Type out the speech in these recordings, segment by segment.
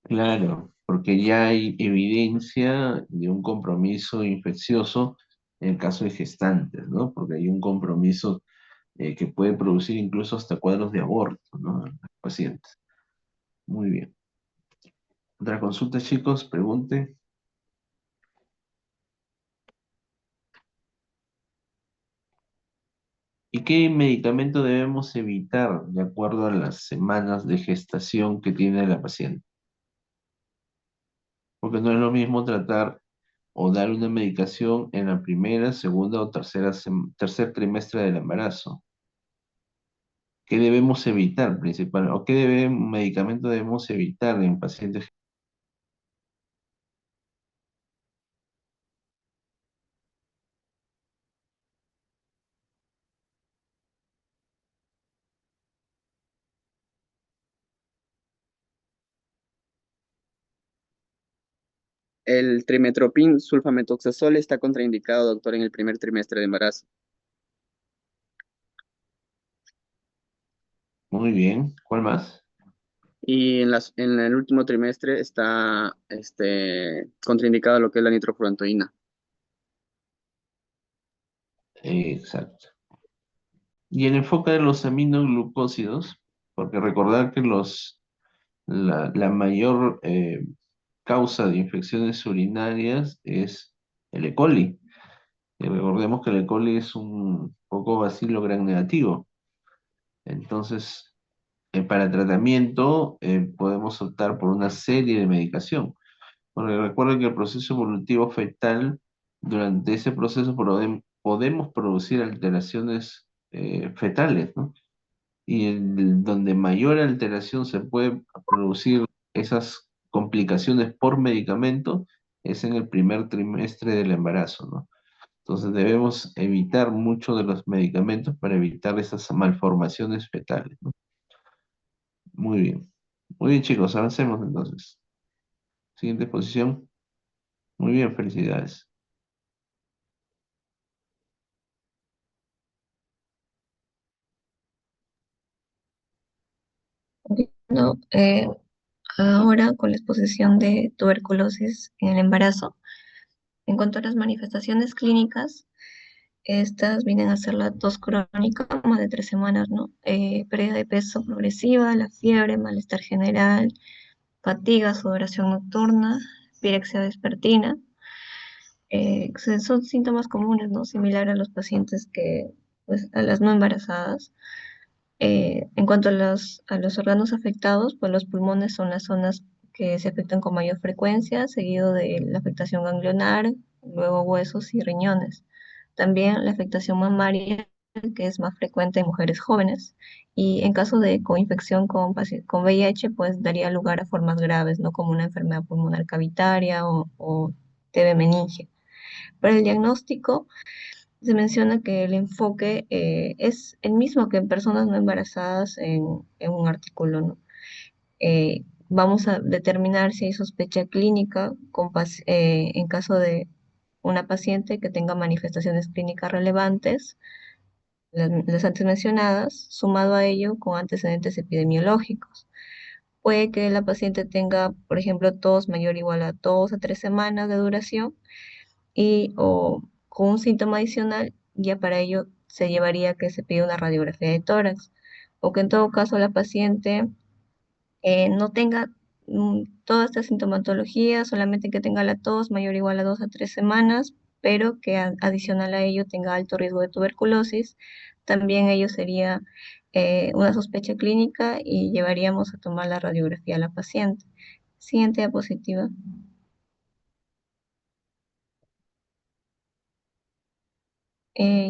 Claro, porque ya hay evidencia de un compromiso infeccioso en el caso de gestantes, ¿no? Porque hay un compromiso que puede producir incluso hasta cuadros de aborto, ¿no? En los pacientes. Muy bien. Otra consulta, chicos, pregunte. ¿Y qué medicamento debemos evitar de acuerdo a las semanas de gestación que tiene la paciente? Porque no es lo mismo tratar o dar una medicación en la primera, segunda o tercer trimestre del embarazo. ¿Qué debemos evitar principalmente? ¿O qué medicamento debemos evitar en pacientes? El trimetropin sulfamethoxazol está contraindicado, doctor, en el primer trimestre de embarazo. Muy bien. ¿Cuál más? Y en el último trimestre está contraindicado lo que es la nitrofurantoína. Exacto. Y el enfoque de los aminoglucósidos, porque recordar que la mayor causa de infecciones urinarias es el E. coli. Y recordemos que el E. coli es un poco bacilo gram negativo. Entonces, para tratamiento podemos optar por una serie de medicación. Porque recuerden que el proceso evolutivo fetal, durante ese proceso podemos producir alteraciones fetales, ¿no? Y donde mayor alteración se puede producir esas complicaciones por medicamento es en el primer trimestre del embarazo, ¿no? Entonces debemos evitar mucho de los medicamentos para evitar esas malformaciones fetales, ¿no? Muy bien. Muy bien, chicos, avancemos entonces. Siguiente posición. Muy bien, felicidades. No, ahora con la exposición de tuberculosis en el embarazo, en cuanto a las manifestaciones clínicas, estas vienen a ser la tos crónica, más de 3 semanas, ¿no? Pérdida de peso progresiva, la fiebre, malestar general, fatiga, sudoración nocturna, pirexia vespertina. Son síntomas comunes, ¿no? Similar a los pacientes pues, a las no embarazadas. En cuanto a los órganos afectados, pues los pulmones son las zonas que se afectan con mayor frecuencia, seguido de la afectación ganglionar, luego huesos y riñones. También la afectación mamaria, que es más frecuente en mujeres jóvenes, y en caso de coinfección con VIH, pues daría lugar a formas graves, ¿no? Como una enfermedad pulmonar cavitaria o TB meningia. Para el diagnóstico, se menciona que el enfoque es el mismo que en personas no embarazadas en un artículo, ¿no? Vamos a determinar si hay sospecha clínica en caso de una paciente que tenga manifestaciones clínicas relevantes, las antes mencionadas, sumado a ello con antecedentes epidemiológicos. Puede que la paciente tenga, por ejemplo, tos mayor o igual a 2 a 3 semanas de duración y o con un síntoma adicional, ya para ello se llevaría que se pida una radiografía de tórax, o que en todo caso la paciente no tenga toda esta sintomatología, solamente que tenga la tos mayor o igual a 2 a 3 semanas, pero que adicional a ello tenga alto riesgo de tuberculosis. También ello sería una sospecha clínica y llevaríamos a tomar la radiografía a la paciente. Siguiente diapositiva.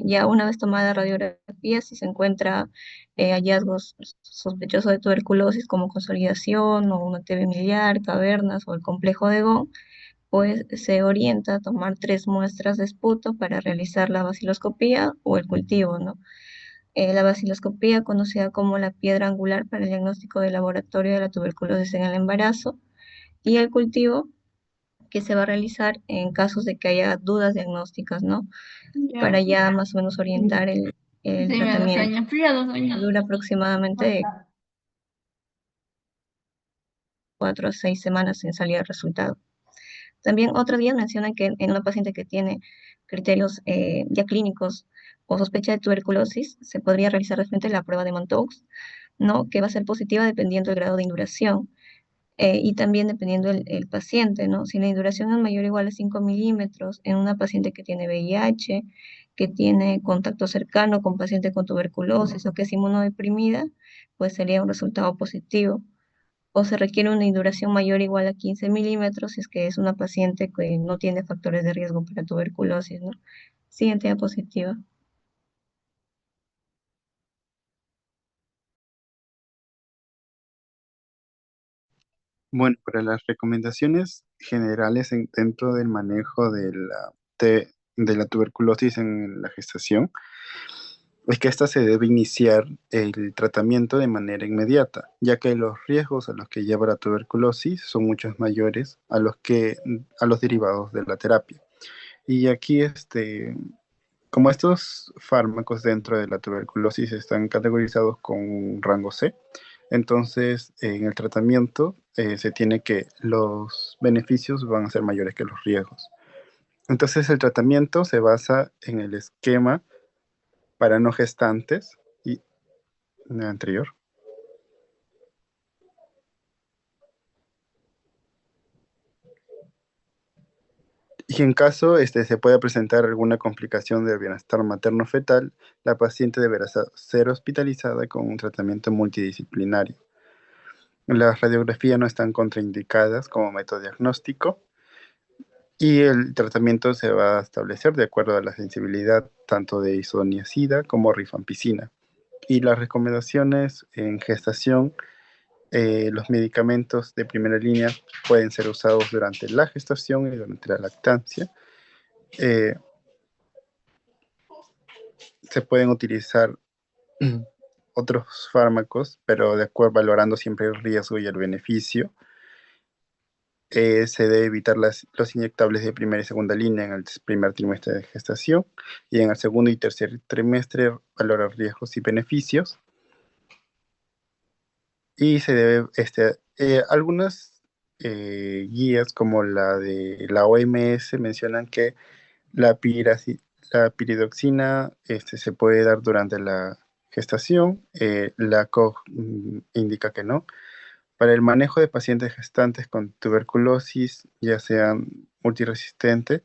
Ya una vez tomada la radiografía, si se encuentra hallazgos sospechosos de tuberculosis como consolidación o una TB miliar, cavernas o el complejo de Gauss, pues se orienta a tomar 3 muestras de esputo para realizar la baciloscopía o el cultivo, ¿no? La baciloscopía, conocida como la piedra angular para el diagnóstico de laboratorio de la tuberculosis en el embarazo, y el cultivo, que se va a realizar en casos de que haya dudas diagnósticas, ¿no? Para ya más o menos orientar el Dime 2 años, tratamiento. fría 2 años. Dura aproximadamente 4 a 6 semanas en salir el resultado. También otras guías mencionan que en una paciente que tiene criterios ya clínicos o sospecha de tuberculosis, se podría realizar de frente la prueba de Mantoux, ¿no? Que va a ser positiva dependiendo del grado de induración. Y también dependiendo el paciente, ¿no? Si la induración es mayor o igual a 5 milímetros en una paciente que tiene VIH, que tiene contacto cercano con paciente con tuberculosis o que es inmunodeprimida, pues sería un resultado positivo. O se requiere una induración mayor o igual a 15 milímetros si es que es una paciente que no tiene factores de riesgo para tuberculosis, ¿no? Siguiente diapositiva. Bueno, para las recomendaciones generales dentro del manejo de la tuberculosis en la gestación, es que esta se debe iniciar el tratamiento de manera inmediata, ya que los riesgos a los que lleva la tuberculosis son muchos mayores a los derivados de la terapia. Y aquí, como estos fármacos dentro de la tuberculosis están categorizados con un rango C, entonces en el tratamiento se tiene que los beneficios van a ser mayores que los riesgos. Entonces el tratamiento se basa en el esquema para no gestantes y en el anterior. Y en caso se pueda presentar alguna complicación del bienestar materno-fetal, la paciente deberá ser hospitalizada con un tratamiento multidisciplinario. Las radiografías no están contraindicadas como método diagnóstico y el tratamiento se va a establecer de acuerdo a la sensibilidad tanto de isoniazida como rifampicina. Y las recomendaciones en gestación, los medicamentos de primera línea pueden ser usados durante la gestación y durante la lactancia. Se pueden utilizar otros fármacos, pero de acuerdo valorando siempre el riesgo y el beneficio. Se debe evitar los inyectables de primera y segunda línea en el primer trimestre de gestación y en el segundo y tercer trimestre valorar riesgos y beneficios. Y se debe, algunas guías como la de la OMS mencionan que la piridoxina se puede dar durante la gestación, la COG indica que no. Para el manejo de pacientes gestantes con tuberculosis, ya sean multidrogoresistente,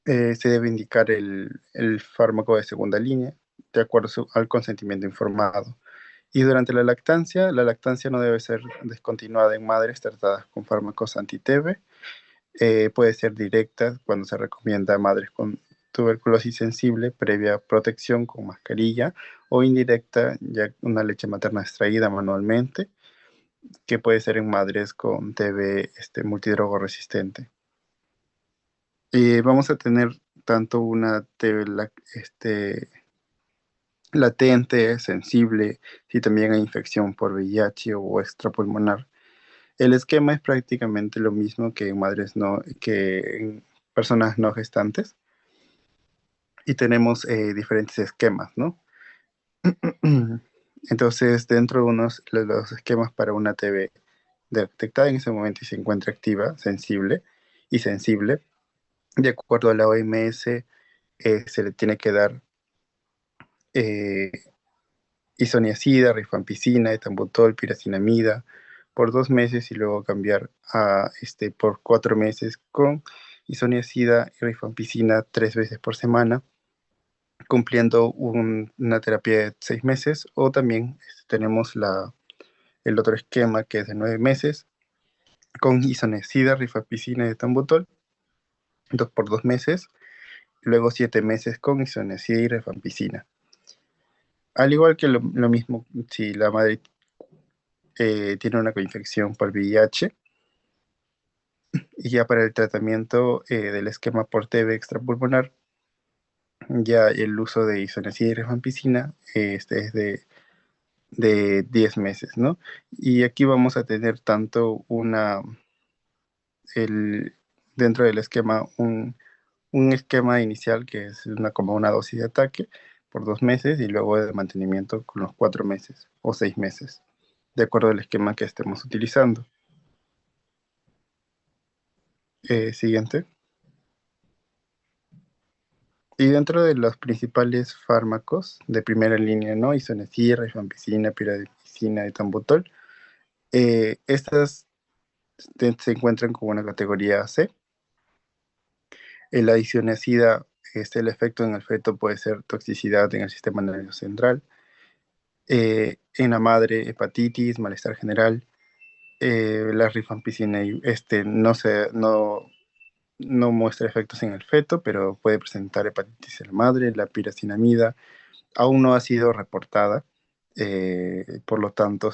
se debe indicar el fármaco de segunda línea, de acuerdo al consentimiento informado. Y durante la lactancia no debe ser descontinuada en madres tratadas con fármacos anti-TB. Puede ser directa cuando se recomienda a madres con tuberculosis sensible previa protección con mascarilla, o indirecta, ya una leche materna extraída manualmente, que puede ser en madres con TB multidrogo resistente. Vamos a tener tanto una TB latente, sensible, si también hay infección por VIH o extrapulmonar. El esquema es prácticamente lo mismo que en personas no gestantes. Y tenemos diferentes esquemas, ¿no? Entonces, dentro de los esquemas para una TB detectada en ese momento y se encuentra activa, sensible, de acuerdo a la OMS, se le tiene que dar eh, isoniazida, rifampicina, etambutol, piracinamida por 2 meses y luego cambiar por 4 meses con isoniazida y rifampicina 3 veces por semana, cumpliendo una terapia de 6 meses, o también tenemos el otro esquema que es de 9 meses con isoniazida, rifampicina y etambutol, 2 por 2 meses, luego 7 meses con isoniazida y rifampicina. Al igual que lo mismo si la madre tiene una coinfección por VIH, y ya para el tratamiento del esquema por TB extrapulmonar, ya el uso de isoniazida y rifampicina es de 10 meses, ¿no? Y aquí vamos a tener tanto dentro del esquema un esquema inicial que es como una dosis de ataque, por 2 meses y luego de mantenimiento con los 4 meses o 6 meses, de acuerdo al esquema que estemos utilizando. Siguiente. Y dentro de los principales fármacos de primera línea, ¿no? Isoniazida, rifampicina, pirazina, etambutol, estas se encuentran como una categoría C. La isoniazida, el efecto en el feto puede ser toxicidad en el sistema nervioso central, en la madre, hepatitis, malestar general. La rifampicina no muestra efectos en el feto, pero puede presentar hepatitis en la madre. La piracinamida aún no ha sido reportada, por lo tanto,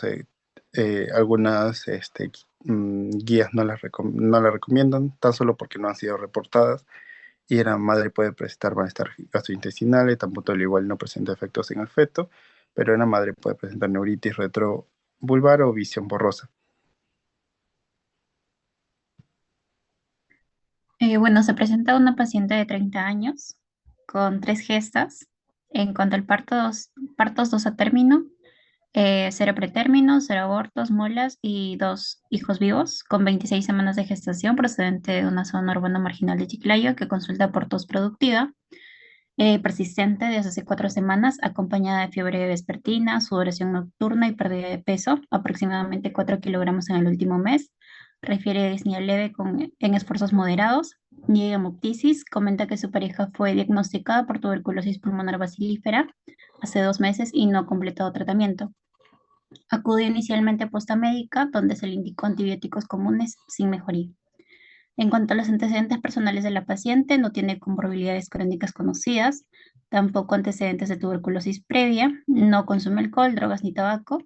algunas guías no la recomiendan, tan solo porque no han sido reportadas. Y en la madre puede presentar malestar gastrointestinal, etambutol igual no presenta efectos en el feto, pero en la madre puede presentar neuritis retrovulvar o visión borrosa. Bueno, se presenta una paciente de 30 años con 3 gestas. En cuanto al partos 2 a término, 0 pretérmino, 0 abortos, mulas y 2 hijos vivos, con 26 semanas de gestación, procedente de una zona urbana marginal de Chiclayo, que consulta por tos productiva, persistente desde hace 4 semanas, acompañada de fiebre vespertina, sudoración nocturna y pérdida de peso, aproximadamente 4 kilogramos en el último mes. Refiere disnea leve en esfuerzos moderados. Niega hemoptisis, comenta que su pareja fue diagnosticada por tuberculosis pulmonar bacilífera hace 2 meses y no ha completado tratamiento. Acudió inicialmente a posta médica, donde se le indicó antibióticos comunes sin mejoría. En cuanto a los antecedentes personales de la paciente, no tiene comorbilidades crónicas conocidas, tampoco antecedentes de tuberculosis previa, no consume alcohol, drogas ni tabaco.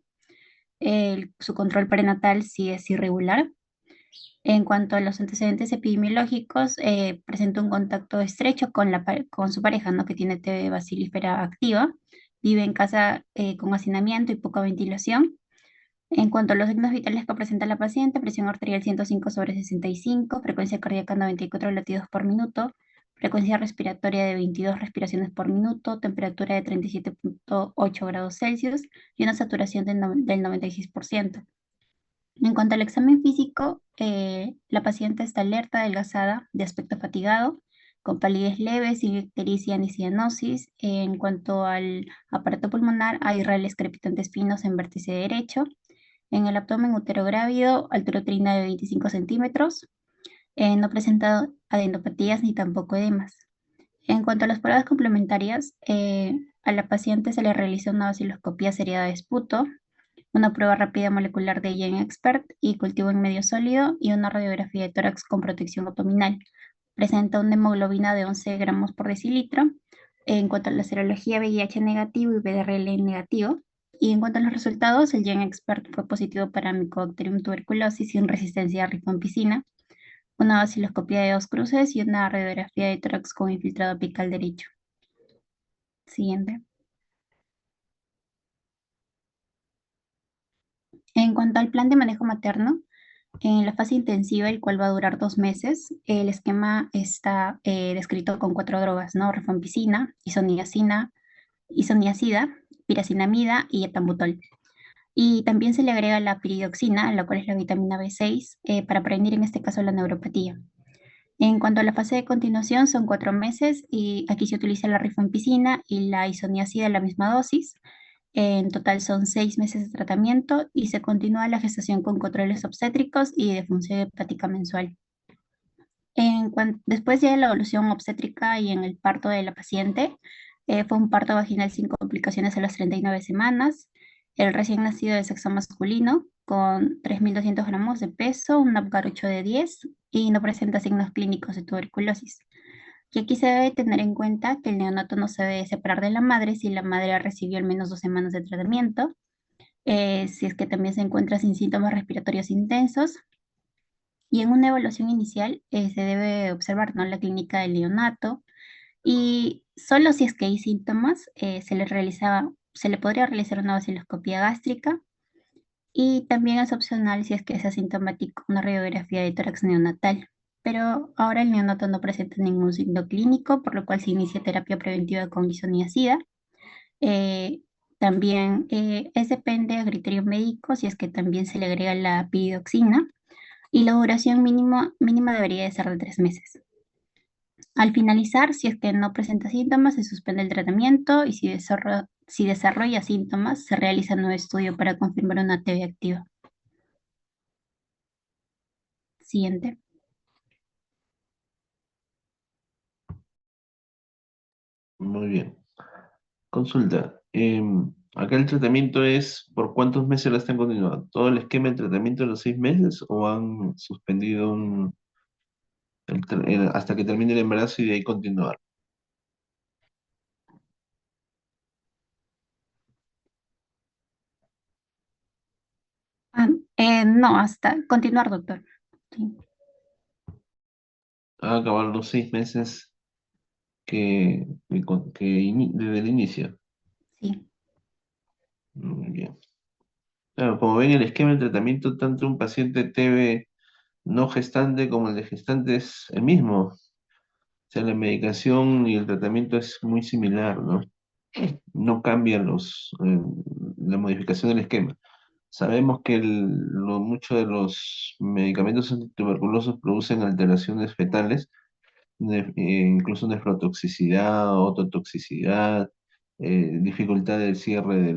Su control prenatal sí es irregular. En cuanto a los antecedentes epidemiológicos, presenta un contacto estrecho con su pareja, ¿no? Que tiene T. bacilífera activa, vive en casa con hacinamiento y poca ventilación. En cuanto a los signos vitales que presenta la paciente, presión arterial 105/65, frecuencia cardíaca 94 latidos por minuto, frecuencia respiratoria de 22 respiraciones por minuto, temperatura de 37.8 grados Celsius y una saturación del 96%. En cuanto al examen físico, la paciente está alerta, adelgazada, de aspecto fatigado, con palidez leve, sin ictericia ni cianosis. En cuanto al aparato pulmonar, hay rales crepitantes finos en vértice derecho. En el abdomen uterográvido, altura uterina de 25 centímetros. No presenta adenopatías ni tampoco edemas. En cuanto a las pruebas complementarias, a la paciente se le realiza una vaciloscopía seriada de esputo, una prueba rápida molecular de GenExpert y cultivo en medio sólido y una radiografía de tórax con protección abdominal. Presenta una hemoglobina de 11 gramos por decilitro. En cuanto a la serología VIH negativo y VDRL negativo. Y en cuanto a los resultados, el GenExpert fue positivo para Mycobacterium tuberculosis sin resistencia a rifampicina, una vaciloscopía de 2 cruces y una radiografía de tórax con infiltrado apical derecho. Siguiente. En cuanto al plan de manejo materno, en la fase intensiva, el cual va a durar 2 meses, el esquema está descrito con 4 drogas, ¿no? Rifampicina, isoniazida, piracinamida y etambutol. Y también se le agrega la piridoxina, la cual es la vitamina B6, para prevenir en este caso la neuropatía. En cuanto a la fase de continuación, son 4 meses y aquí se utiliza la rifampicina y la isoniazida en la misma dosis. En total son 6 meses de tratamiento y se continúa la gestación con controles obstétricos y de función hepática mensual. Después ya de la evolución obstétrica y en el parto de la paciente, fue un parto vaginal sin complicaciones a las 39 semanas. El recién nacido de sexo masculino con 3.200 gramos de peso, un Apgar 8 de 10 y no presenta signos clínicos de tuberculosis. Y aquí se debe tener en cuenta que el neonato no se debe separar de la madre si la madre recibió al menos 2 semanas de tratamiento, si es que también se encuentra sin síntomas respiratorios intensos. Y en una evaluación inicial se debe observar, ¿no?, la clínica del neonato y solo si es que hay síntomas se le podría realizar una vaciloscopía gástrica y también es opcional si es que es asintomático una radiografía de tórax neonatal. Pero ahora el neonato no presenta ningún signo clínico, por lo cual se inicia terapia preventiva con isoniazida. Eh, También depende a criterio médico si es que también se le agrega la piridoxina y la duración mínima debería de ser de 3 meses. Al finalizar, si es que no presenta síntomas, se suspende el tratamiento y si desarrolla síntomas, se realiza un nuevo estudio para confirmar una TB activa. Siguiente. Muy bien. Consulta. Acá el tratamiento es, ¿por cuántos meses la están continuando? ¿Todo el esquema de tratamiento de los 6 meses o han suspendido hasta que termine el embarazo y de ahí continuar? Ah, no, hasta continuar, doctor. Sí, A acabar los 6 meses desde el inicio. sí. Muy bien. Claro, como ven, el esquema de tratamiento tanto un paciente TB no gestante como el de gestante es el mismo. O sea, la medicación y el tratamiento es muy similar, ¿no? No cambian la modificación del esquema. Sabemos que muchos de los medicamentos antituberculosos producen alteraciones fetales, incluso nefrotoxicidad, ototoxicidad, dificultad del cierre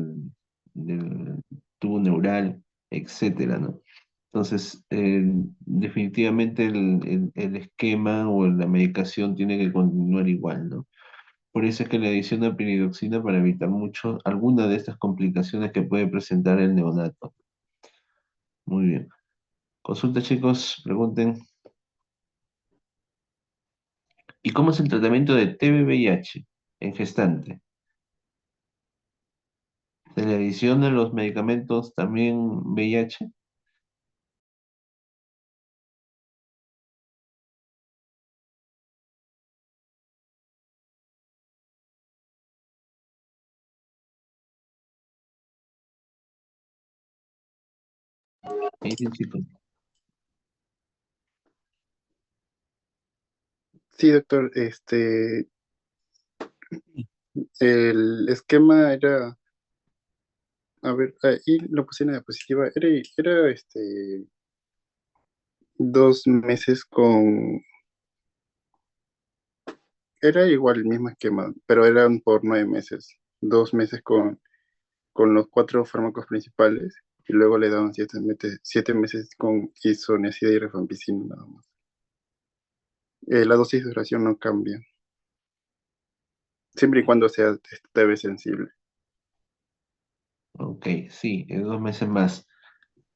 del tubo neural, etcétera, ¿no? Entonces, definitivamente el esquema o la medicación tiene que continuar igual, ¿no? Por eso es que la adición de piridoxina para evitar alguna de estas complicaciones que puede presentar el neonato. Muy bien. Consulta, chicos, pregunten. ¿Y cómo es el tratamiento de TB-VIH en gestante? ¿Se le adiciona los medicamentos también VIH? ¿Qué dicen, chicos? Sí, doctor, el esquema era, a ver, ahí lo puse en la diapositiva, era 2 meses era igual el mismo esquema, pero eran por 9 meses, 2 meses con los 4 fármacos principales y luego le daban 7 meses con isoniazida y rifampicina nada más. La dosis de duración no cambia, siempre y cuando sea TB sensible. Ok, sí, es 2 meses más.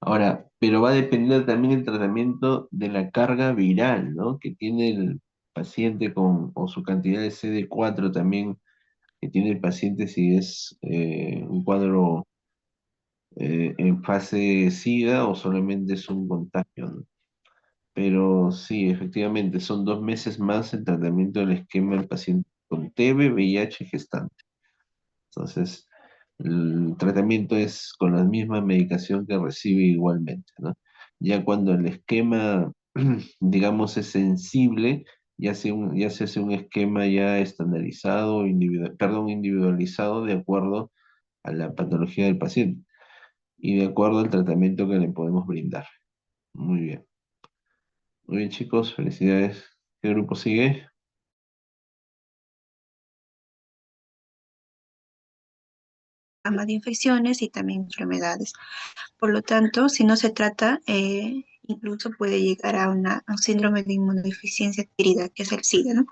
Ahora, pero va a depender también el tratamiento de la carga viral, ¿no? Que tiene el paciente o su cantidad de CD4 también que tiene el paciente si es un cuadro en fase SIDA o solamente es un contagio, ¿no? Pero sí, efectivamente, son 2 meses más el tratamiento del esquema del paciente con TB, VIH y gestante. Entonces, el tratamiento es con la misma medicación que recibe igualmente, ¿no? Ya cuando el esquema, digamos, es sensible, ya se hace un esquema ya estandarizado, individualizado de acuerdo a la patología del paciente y de acuerdo al tratamiento que le podemos brindar. Muy bien. Muy bien, chicos, felicidades. ¿Qué grupo sigue? Gama de infecciones y también enfermedades. Por lo tanto, si no se trata, incluso puede llegar a un síndrome de inmunodeficiencia adquirida, que es el SIDA, ¿no?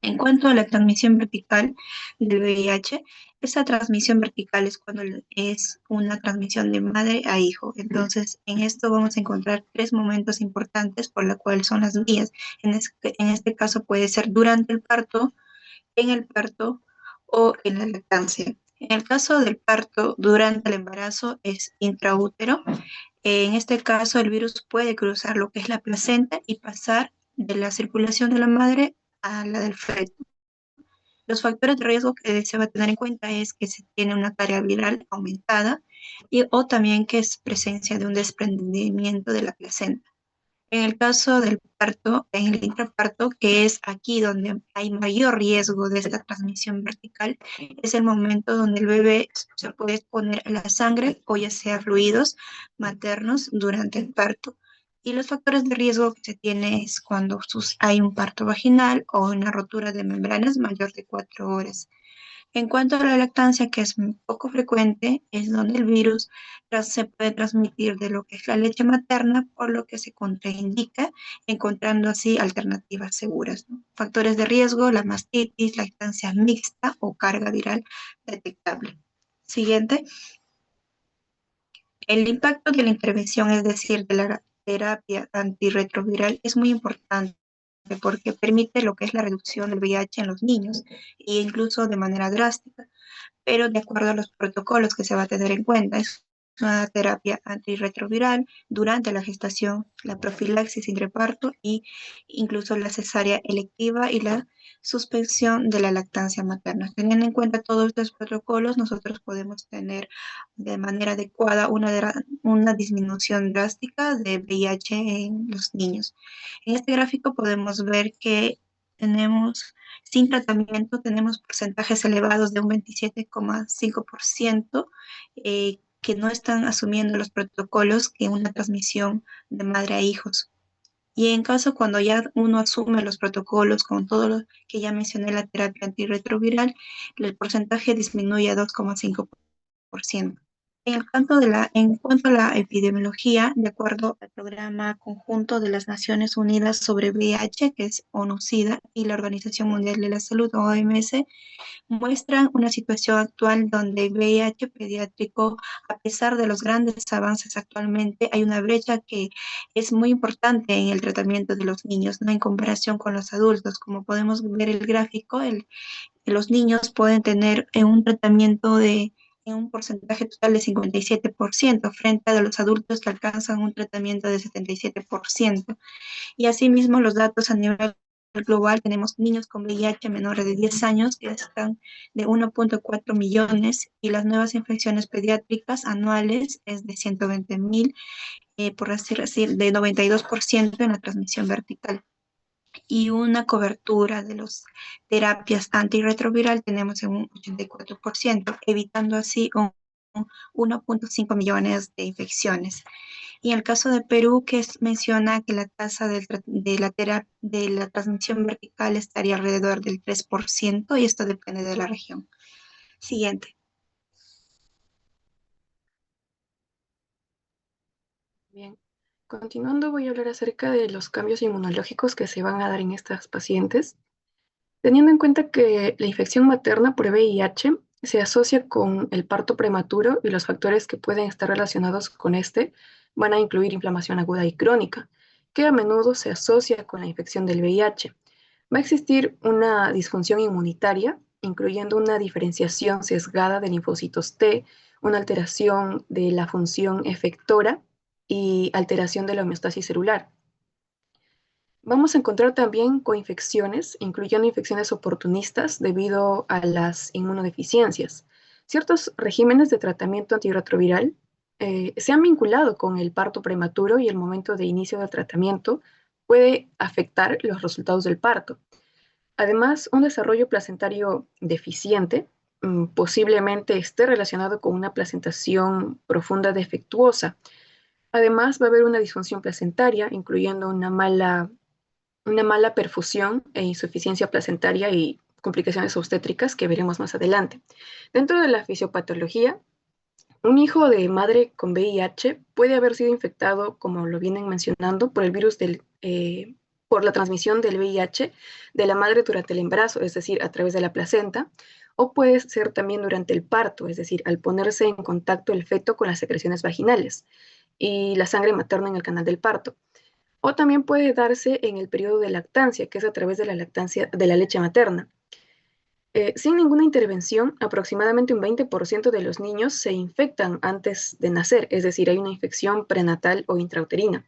En cuanto a la transmisión vertical del VIH, esa transmisión vertical es cuando es una transmisión de madre a hijo. Entonces, en esto vamos a encontrar tres momentos importantes por la cual son las vías. En este caso puede ser durante el parto, en el parto o en la lactancia. En el caso del parto, durante el embarazo es intraútero. En este caso, el virus puede cruzar lo que es la placenta y pasar de la circulación de la madre a la del feto. Los factores de riesgo que se va a tener en cuenta es que se tiene una carga viral aumentada o también que es presencia de un desprendimiento de la placenta. En el caso del parto, en el intraparto, que es aquí donde hay mayor riesgo de esta transmisión vertical, es el momento donde el bebé se puede exponer a la sangre o ya sea fluidos maternos durante el parto. Y los factores de riesgo que se tiene es cuando hay un parto vaginal o una rotura de membranas mayor de 4 horas. En cuanto a la lactancia, que es poco frecuente, es donde el virus se puede transmitir de lo que es la leche materna, por lo que se contraindica, encontrando así alternativas seguras, ¿no? Factores de riesgo, la mastitis, lactancia mixta o carga viral detectable. Siguiente. El impacto de la intervención, es decir, de la terapia antirretroviral, es muy importante porque permite lo que es la reducción del VIH en los niños e incluso de manera drástica, pero de acuerdo a los protocolos que se va a tener en cuenta. Es una terapia antirretroviral durante la gestación, la profilaxis entre parto y incluso la cesárea electiva y la suspensión de la lactancia materna. Teniendo en cuenta todos estos protocolos, nosotros podemos tener de manera adecuada una disminución drástica de VIH en los niños. En este gráfico podemos ver que tenemos sin tratamiento tenemos porcentajes elevados de un 27,5% que no están asumiendo los protocolos que una transmisión de madre a hijos. Y en caso cuando ya uno asume los protocolos con todo lo que ya mencioné, la terapia antirretroviral, el porcentaje disminuye a 2,5%. En cuanto a la epidemiología, de acuerdo al Programa Conjunto de las Naciones Unidas sobre VIH, que es ONU-SIDA, y la Organización Mundial de la Salud, OMS, muestran una situación actual donde el VIH pediátrico, a pesar de los grandes avances actualmente, hay una brecha que es muy importante en el tratamiento de los niños, ¿no? En comparación con los adultos. Como podemos ver el gráfico, los niños pueden tener un tratamiento en un porcentaje total de 57% frente a los adultos que alcanzan un tratamiento de 77%. Y asimismo, los datos a nivel global, tenemos niños con VIH menores de 10 años que están de 1,4 millones y las nuevas infecciones pediátricas anuales es de 120,000, por así decir, de 92% en la transmisión vertical. Y una cobertura de las terapias antirretroviral tenemos en un 84%, evitando así 1,5 millones de infecciones. Y en el caso de Perú, menciona que la tasa de la transmisión vertical estaría alrededor del 3%, y esto depende de la región. Siguiente. Bien, continuando voy a hablar acerca de los cambios inmunológicos que se van a dar en estas pacientes, teniendo en cuenta que la infección materna por VIH se asocia con el parto prematuro y los factores que pueden estar relacionados con este van a incluir inflamación aguda y crónica, que a menudo se asocia con la infección del VIH. Va a existir una disfunción inmunitaria, incluyendo una diferenciación sesgada de linfocitos T, una alteración de la función efectora y alteración de la homeostasis celular. Vamos a encontrar también coinfecciones, incluyendo infecciones oportunistas debido a las inmunodeficiencias. Ciertos regímenes de tratamiento antirretroviral se han vinculado con el parto prematuro y el momento de inicio del tratamiento puede afectar los resultados del parto. Además, un desarrollo placentario deficiente posiblemente esté relacionado con una placentación profunda defectuosa. Además, va a haber una disfunción placentaria, incluyendo una mala perfusión e insuficiencia placentaria y complicaciones obstétricas que veremos más adelante. Dentro de la fisiopatología, un hijo de madre con VIH puede haber sido infectado, como lo vienen mencionando, por el virus por la transmisión del VIH de la madre durante el embarazo, es decir, a través de la placenta, o puede ser también durante el parto, es decir, al ponerse en contacto el feto con las secreciones vaginales y la sangre materna en el canal del parto. O también puede darse en el periodo de lactancia, que es a través de la lactancia de la leche materna. Sin ninguna intervención, aproximadamente un 20% de los niños se infectan antes de nacer, es decir, hay una infección prenatal o intrauterina,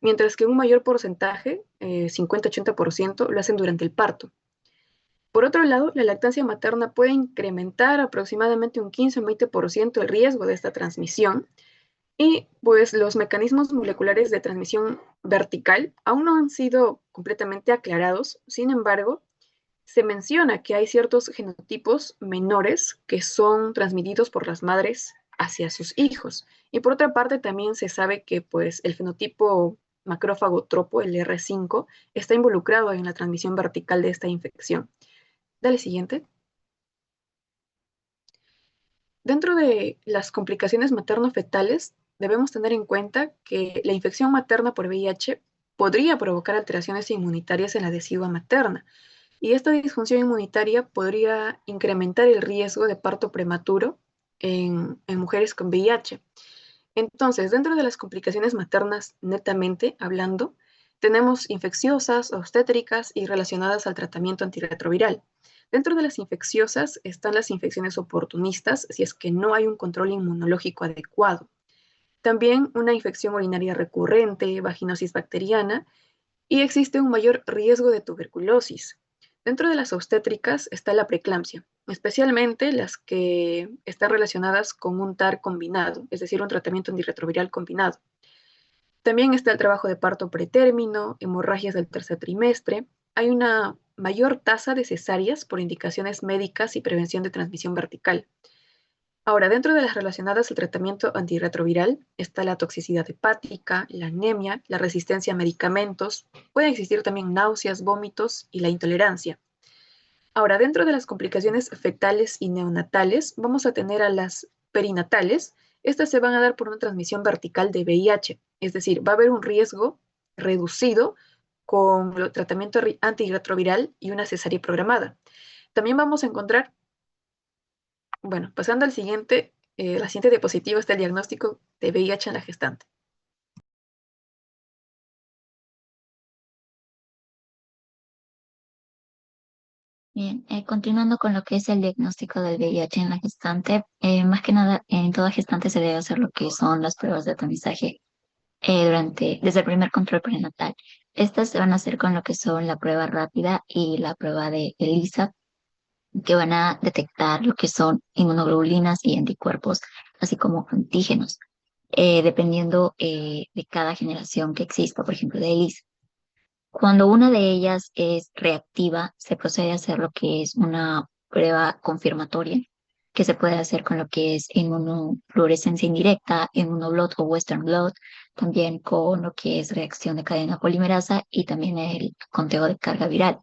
mientras que un mayor porcentaje, 50-80%, lo hacen durante el parto. Por otro lado, la lactancia materna puede incrementar aproximadamente un 15 o 20% el riesgo de esta transmisión, Y pues los mecanismos moleculares de transmisión vertical aún no han sido completamente aclarados. Sin embargo, se menciona que hay ciertos genotipos menores que son transmitidos por las madres hacia sus hijos. Y por otra parte, también se sabe que pues, el fenotipo macrófago tropo, el R5, está involucrado en la transmisión vertical de esta infección. Dale siguiente. Dentro de las complicaciones materno-fetales, debemos tener en cuenta que la infección materna por VIH podría provocar alteraciones inmunitarias en la decidua materna, y esta disfunción inmunitaria podría incrementar el riesgo de parto prematuro en mujeres con VIH. Entonces, dentro de las complicaciones maternas, netamente hablando, tenemos infecciosas, obstétricas y relacionadas al tratamiento antirretroviral. Dentro de las infecciosas están las infecciones oportunistas, si es que no hay un control inmunológico adecuado. También una infección urinaria recurrente, vaginosis bacteriana, y existe un mayor riesgo de tuberculosis. Dentro de las obstétricas está la preeclampsia, especialmente las que están relacionadas con un TAR combinado, es decir, un tratamiento antirretroviral combinado. También está el trabajo de parto pretérmino, hemorragias del tercer trimestre. Hay una mayor tasa de cesáreas por indicaciones médicas y prevención de transmisión vertical. Ahora, dentro de las relacionadas al tratamiento antirretroviral está la toxicidad hepática, la anemia, la resistencia a medicamentos, pueden existir también náuseas, vómitos y la intolerancia. Ahora, dentro de las complicaciones fetales y neonatales, vamos a tener a las perinatales. Estas se van a dar por una transmisión vertical de VIH, es decir, va a haber un riesgo reducido con el tratamiento antirretroviral y una cesárea programada. También vamos a encontrar, bueno, pasando al siguiente, la siguiente diapositiva está el diagnóstico de VIH en la gestante. Bien, continuando con lo que es el diagnóstico del VIH en la gestante, más que nada en toda gestante se debe hacer lo que son las pruebas de tamizaje desde el primer control prenatal. Estas se van a hacer con lo que son la prueba rápida y la prueba de ELISA, que van a detectar lo que son inmunoglobulinas y anticuerpos, así como antígenos, dependiendo de cada generación que exista, por ejemplo, de ELISA. Cuando una de ellas es reactiva, se procede a hacer lo que es una prueba confirmatoria, que se puede hacer con lo que es inmunofluorescencia indirecta, inmunoblot o western blot, también con lo que es reacción de cadena polimerasa y también el conteo de carga viral.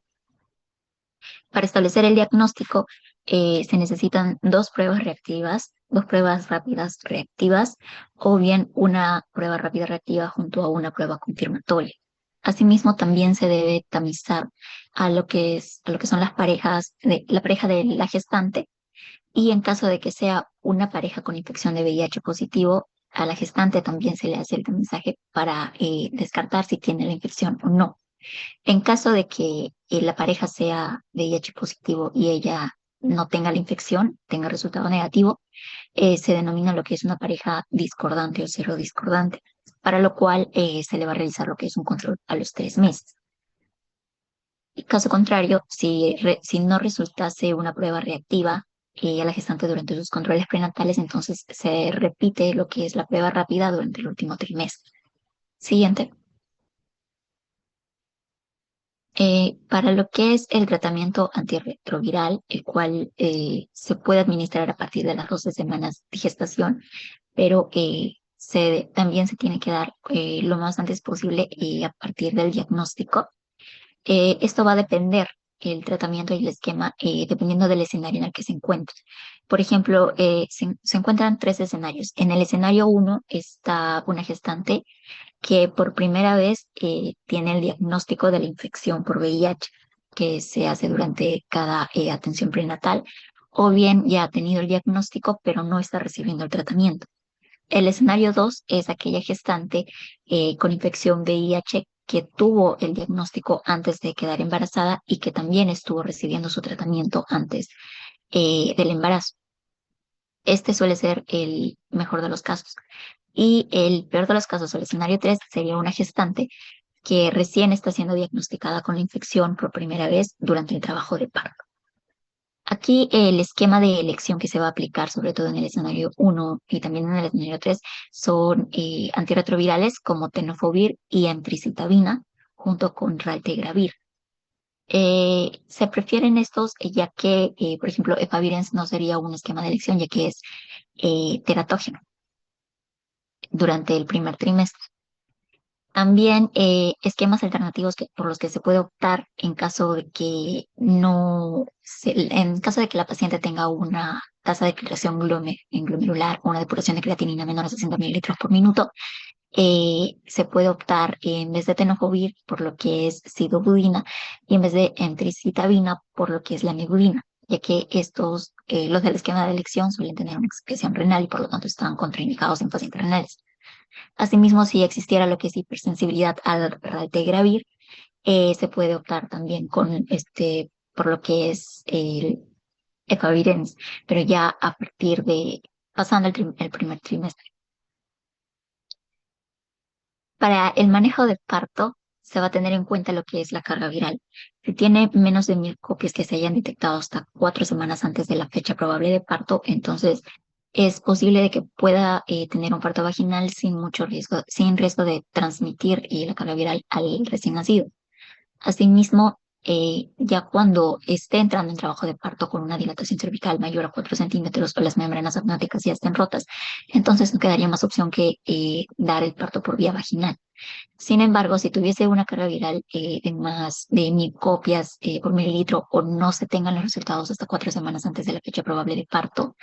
Para establecer el diagnóstico, se necesitan dos pruebas reactivas, dos pruebas rápidas reactivas, o bien una prueba rápida reactiva junto a una prueba confirmatoria. Asimismo, también se debe tamizar a lo que son las parejas, la pareja de la gestante, y en caso de que sea una pareja con infección de VIH positivo, a la gestante también se le hace el tamizaje para descartar si tiene la infección o no. En caso de que la pareja sea VIH positivo y ella no tenga la infección, tenga resultado negativo, se denomina lo que es una pareja discordante o serodiscordante, para lo cual se le va a realizar lo que es un control a los 3 meses. En caso contrario, si no resultase una prueba reactiva a la gestante durante sus controles prenatales, entonces se repite lo que es la prueba rápida durante el último trimestre. Siguiente. Para lo que es el tratamiento antirretroviral, el cual se puede administrar a partir de las 12 semanas de gestación, pero también se tiene que dar lo más antes posible a partir del diagnóstico. Esto va a depender el tratamiento y el esquema dependiendo del escenario en el que se encuentre. Por ejemplo, se encuentran 3 escenarios. En el escenario 1 está una gestante que por primera vez tiene el diagnóstico de la infección por VIH, que se hace durante cada atención prenatal, o bien ya ha tenido el diagnóstico, pero no está recibiendo el tratamiento. El escenario 2 es aquella gestante con infección VIH que tuvo el diagnóstico antes de quedar embarazada y que también estuvo recibiendo su tratamiento antes del embarazo. Este suele ser el mejor de los casos. Y el peor de los casos, el escenario 3, sería una gestante que recién está siendo diagnosticada con la infección por primera vez durante el trabajo de parto. Aquí el esquema de elección que se va a aplicar, sobre todo en el escenario 1 y también en el escenario 3, son antirretrovirales como tenofovir y emtricitabina junto con raltegravir. Se prefieren estos ya que, por ejemplo, efavirenz no sería un esquema de elección ya que es teratógeno durante el primer trimestre. También esquemas alternativos por los que se puede optar en caso de que en caso de que la paciente tenga una tasa de filtración glomerular o una depuración de creatinina menor a 60 mililitros por minuto, se puede optar en vez de tenofovir por lo que es sidobudina y en vez de emtricitabina por lo que es la mibudina, ya que los del esquema de elección suelen tener una excreción renal y por lo tanto están contraindicados en pacientes renales. Asimismo, si existiera lo que es hipersensibilidad al raltegravir, se puede optar también por lo que es el efavirenz, pero ya pasando el primer trimestre. Para el manejo de parto, se va a tener en cuenta lo que es la carga viral. Si tiene menos de 1000 copias que se hayan detectado hasta 4 semanas antes de la fecha probable de parto, entonces es posible de que pueda tener un parto vaginal sin mucho riesgo, sin riesgo de transmitir la carga viral al recién nacido. Asimismo, ya cuando esté entrando en trabajo de parto con una dilatación cervical mayor a 4 centímetros o las membranas amnióticas ya estén rotas, entonces no quedaría más opción que dar el parto por vía vaginal. Sin embargo, si tuviese una carga viral de más de 1000 copias por mililitro o no se tengan los resultados hasta 4 semanas antes de la fecha probable de parto,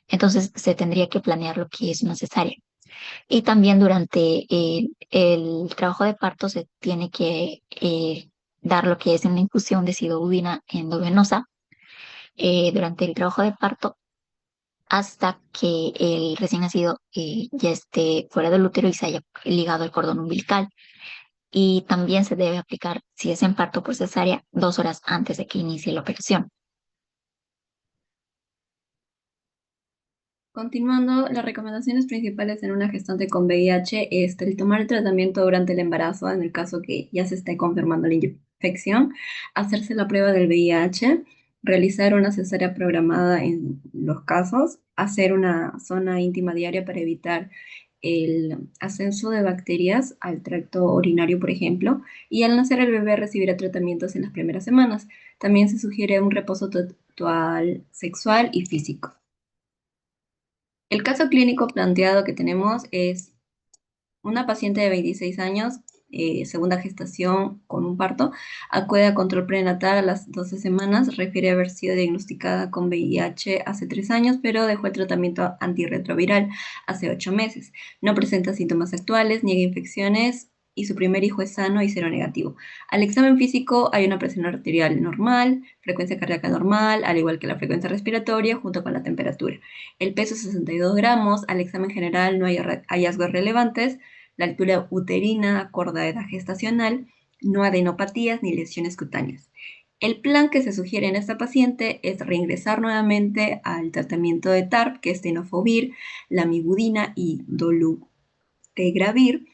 entonces se tendría que planear lo que es una cesárea. Y también durante el trabajo de parto se tiene que dar lo que es una infusión de sidobudina endovenosa durante el trabajo de parto hasta que el recién nacido ya esté fuera del útero y se haya ligado el cordón umbilical. Y también se debe aplicar, si es en parto por cesárea, 2 horas antes de que inicie la operación. Continuando, las recomendaciones principales en una gestante con VIH es el tomar el tratamiento durante el embarazo, en el caso que ya se esté confirmando la infección, hacerse la prueba del VIH, realizar una cesárea programada en los casos, hacer una zona íntima diaria para evitar el ascenso de bacterias al tracto urinario, por ejemplo, y al nacer el bebé recibirá tratamientos en las primeras semanas. También se sugiere un reposo total sexual y físico. El caso clínico planteado que tenemos es una paciente de 26 años, segunda gestación con un parto, acude a control prenatal a las 12 semanas, refiere haber sido diagnosticada con VIH hace 3 años, pero dejó el tratamiento antirretroviral hace 8 meses. No presenta síntomas actuales, niega infecciones y su primer hijo es sano y seronegativo. Al examen físico hay una presión arterial normal, frecuencia cardíaca normal, al igual que la frecuencia respiratoria, junto con la temperatura. El peso es 62 gramos, al examen general no hay hallazgos relevantes, la altura uterina acorde a edad gestacional, no adenopatías ni lesiones cutáneas. El plan que se sugiere en esta paciente es reingresar nuevamente al tratamiento de TARP, que es tenofovir, lamivudina y dolutegravir.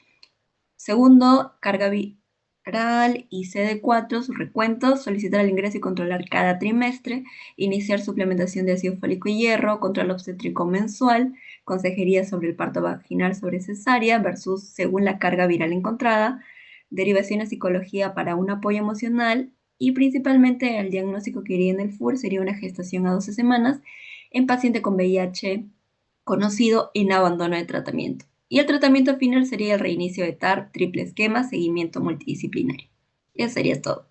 Segundo, carga viral y CD4, sus recuentos, solicitar el ingreso y controlar cada trimestre, iniciar suplementación de ácido fólico y hierro, control obstétrico mensual, consejería sobre el parto vaginal sobre cesárea versus según la carga viral encontrada, derivación a psicología para un apoyo emocional y principalmente el diagnóstico que iría en el FUR sería una gestación a 12 semanas en paciente con VIH conocido en abandono de tratamiento. Y el tratamiento final sería el reinicio de TARP, triple esquema, seguimiento multidisciplinario. Eso sería todo.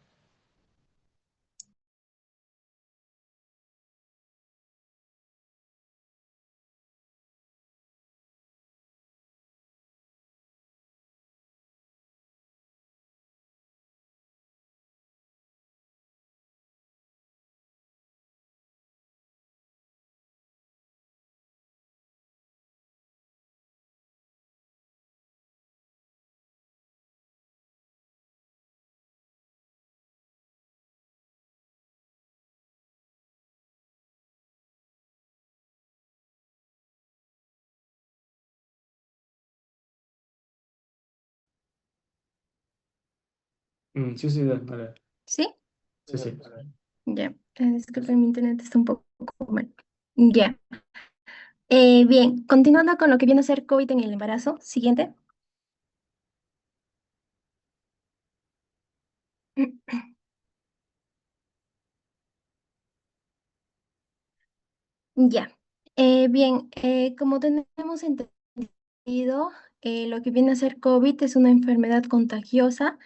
Sí, sí, dale. ¿Sí? Sí, sí. Ya, disculpen, mi internet está un poco mal. Ya. Bien, continuando con lo que viene a ser COVID en el embarazo. Siguiente. Ya. Bien, como tenemos entendido, lo que viene a ser COVID es una enfermedad contagiosa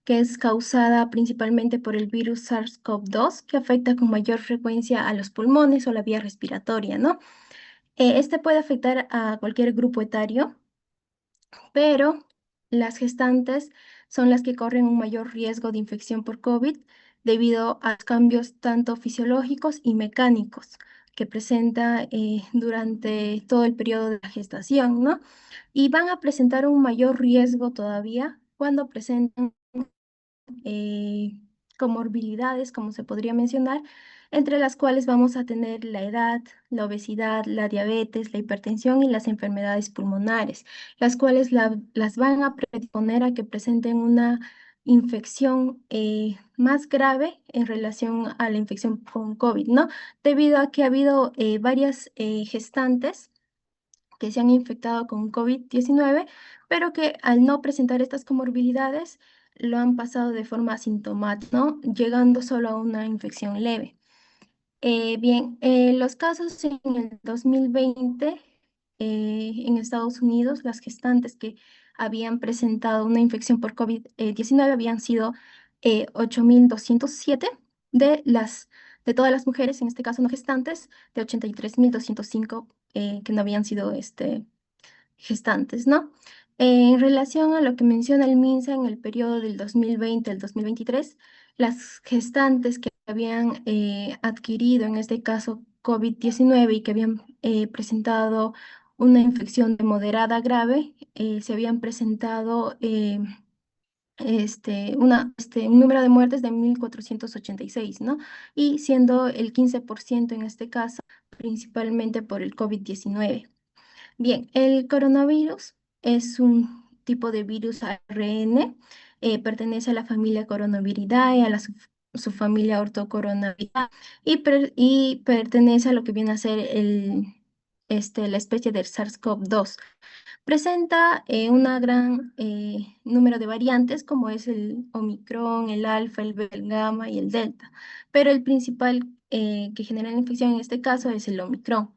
que es causada principalmente por el virus SARS-CoV-2, que afecta con mayor frecuencia a los pulmones o la vía respiratoria, ¿no? Este puede afectar a cualquier grupo etario, pero las gestantes son las que corren un mayor riesgo de infección por COVID debido a los cambios tanto fisiológicos y mecánicos que presenta durante todo el periodo de la gestación, ¿no? Y van a presentar un mayor riesgo todavía cuando presentan eh, comorbilidades, como se podría mencionar, entre las cuales vamos a tener la edad, la obesidad, la diabetes, la hipertensión y las enfermedades pulmonares, las cuales las van a predisponer a que presenten una infección más grave en relación a la infección con COVID, ¿no? Debido a que ha habido varias gestantes que se han infectado con COVID-19, pero que al no presentar estas comorbilidades lo han pasado de forma asintomática, ¿no? Llegando solo a una infección leve. Bien, los casos en el 2020 en Estados Unidos, las gestantes que habían presentado una infección por COVID-19 habían sido 8.207 de todas las mujeres, en este caso no gestantes, de 83.205 que no habían sido gestantes, ¿no? En relación a lo que menciona el MINSA en el periodo del 2020 al 2023, las gestantes que habían adquirido, en este caso COVID-19, y que habían presentado una infección de moderada a grave, se habían presentado un número de muertes de 1.486, ¿no? Y siendo el 15% en este caso, principalmente por el COVID-19. Bien, el coronavirus es un tipo de virus ARN, pertenece a la familia Coronaviridae, a la subfamilia Ortocoronaviridae y pertenece a lo que viene a ser la especie del SARS-CoV-2. Presenta una gran número de variantes como es el Omicron, el Alfa, el Beta, el Gamma y el Delta, pero el principal que genera la infección en este caso es el Omicron.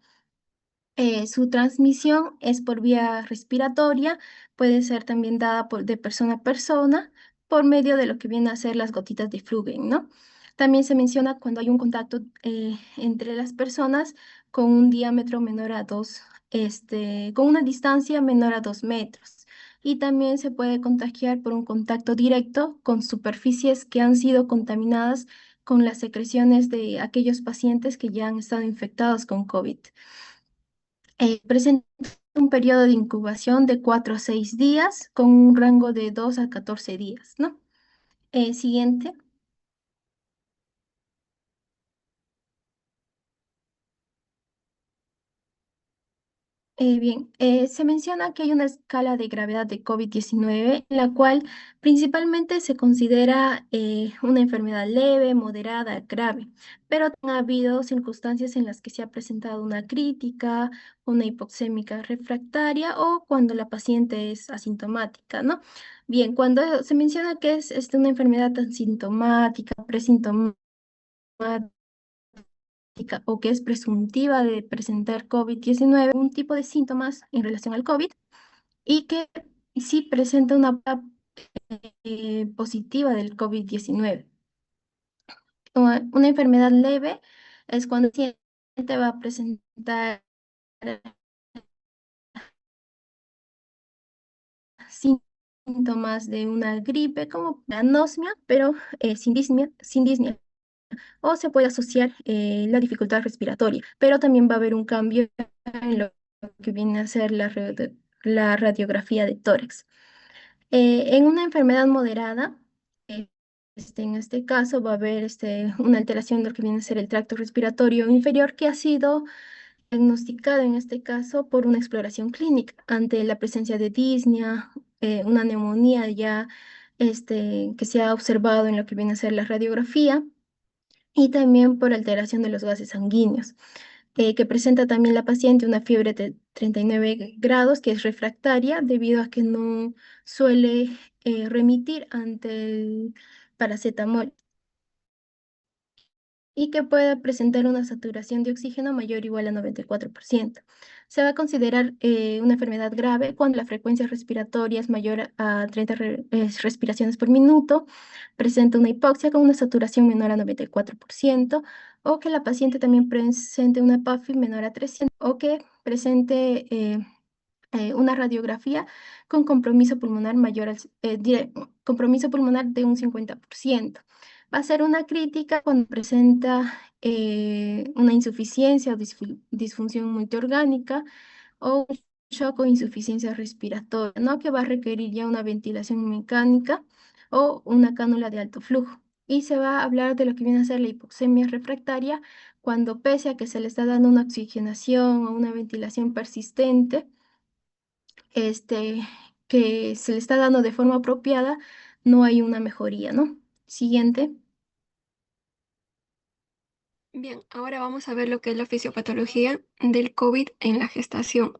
Su transmisión es por vía respiratoria, puede ser también dada de persona a persona por medio de lo que viene a ser las gotitas de Flugen, ¿no? También se menciona cuando hay un contacto entre las personas con un diámetro menor a con una distancia menor a 2 metros. Y también se puede contagiar por un contacto directo con superficies que han sido contaminadas con las secreciones de aquellos pacientes que ya han estado infectados con COVID. Presenta un periodo de incubación de 4 a 6 días con un rango de 2 a 14 días, ¿no? Siguiente. Bien, se menciona que hay una escala de gravedad de COVID-19, en la cual principalmente se considera una enfermedad leve, moderada, grave, pero ha habido circunstancias en las que se ha presentado una crítica, una hipoxémica refractaria o cuando la paciente es asintomática, ¿no? Bien, cuando se menciona que es una enfermedad asintomática, presintomática, o que es presuntiva de presentar COVID-19, un tipo de síntomas en relación al COVID y que sí presenta una prueba positiva del COVID-19. Una enfermedad leve es cuando el paciente va a presentar síntomas de una gripe como la anosmia, pero sin disnea, o se puede asociar la dificultad respiratoria, pero también va a haber un cambio en lo que viene a ser la radiografía de tórax. En una enfermedad moderada, en este caso va a haber una alteración de lo que viene a ser el tracto respiratorio inferior que ha sido diagnosticado en este caso por una exploración clínica ante la presencia de disnea, una neumonía ya que se ha observado en lo que viene a ser la radiografía y también por alteración de los gases sanguíneos, que presenta también la paciente una fiebre de 39 grados, que es refractaria debido a que no suele remitir ante el paracetamol, y que pueda presentar una saturación de oxígeno mayor o igual a 94%. Se va a considerar una enfermedad grave cuando la frecuencia respiratoria es mayor a 30 respiraciones por minuto, presenta una hipoxia con una saturación menor a 94%, o que la paciente también presente una PAFI menor a 300, o que presente una radiografía con compromiso pulmonar mayor al compromiso pulmonar de un 50%. Va a ser una crítica cuando presenta una insuficiencia o disfunción multiorgánica, o un shock o insuficiencia respiratoria, ¿no? Que va a requerir ya una ventilación mecánica o una cánula de alto flujo. Y se va a hablar de lo que viene a ser la hipoxemia refractaria, cuando pese a que se le está dando una oxigenación o una ventilación persistente, que se le está dando de forma apropiada, no hay una mejoría, ¿no? Siguiente. Bien, ahora vamos a ver lo que es la fisiopatología del COVID en la gestación.